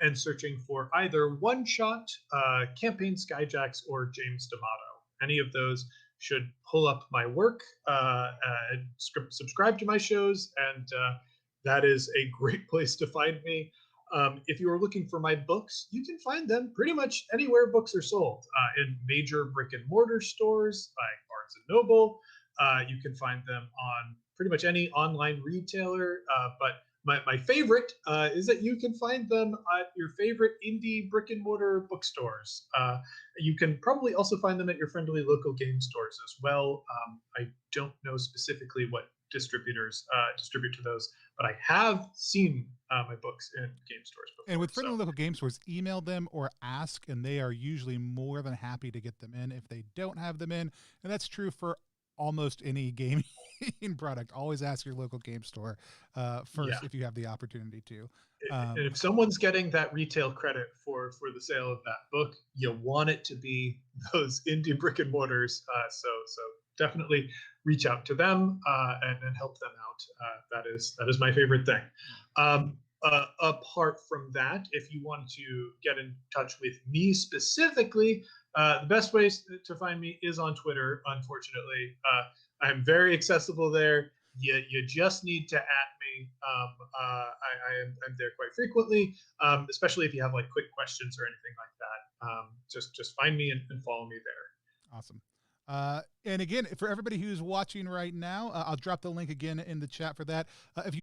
and searching for either One Shot, Campaign Skyjacks, or James D'Amato. Any of those should pull up my work, subscribe to my shows, and that is a great place to find me. If you are looking for my books, you can find them pretty much anywhere books are sold, in major brick and mortar stores like Barnes and Noble. You can find them on pretty much any online retailer, but my favorite is that you can find them at your favorite indie brick and mortar bookstores. You can probably also find them at your friendly local game stores as well. I don't know specifically what distributors distribute to those, but I have seen my books in game stores before. And with friendly local game stores, email them or ask, and they are usually more than happy to get them in if they don't have them in. And that's true for almost any gaming product. Always ask your local game store first if you have the opportunity to. And if someone's getting that retail credit for the sale of that book, you want it to be those indie brick and mortars. So definitely reach out to them and help them out. That is my favorite thing. Apart from that, if you want to get in touch with me specifically, the best way to find me is on Twitter. Unfortunately, I'm very accessible there. You just need to @ me. I'm there quite frequently, especially if you have like quick questions or anything like that. Just find me and follow me there. Awesome. And again, for everybody who's watching right now, I'll drop the link again in the chat for that. If you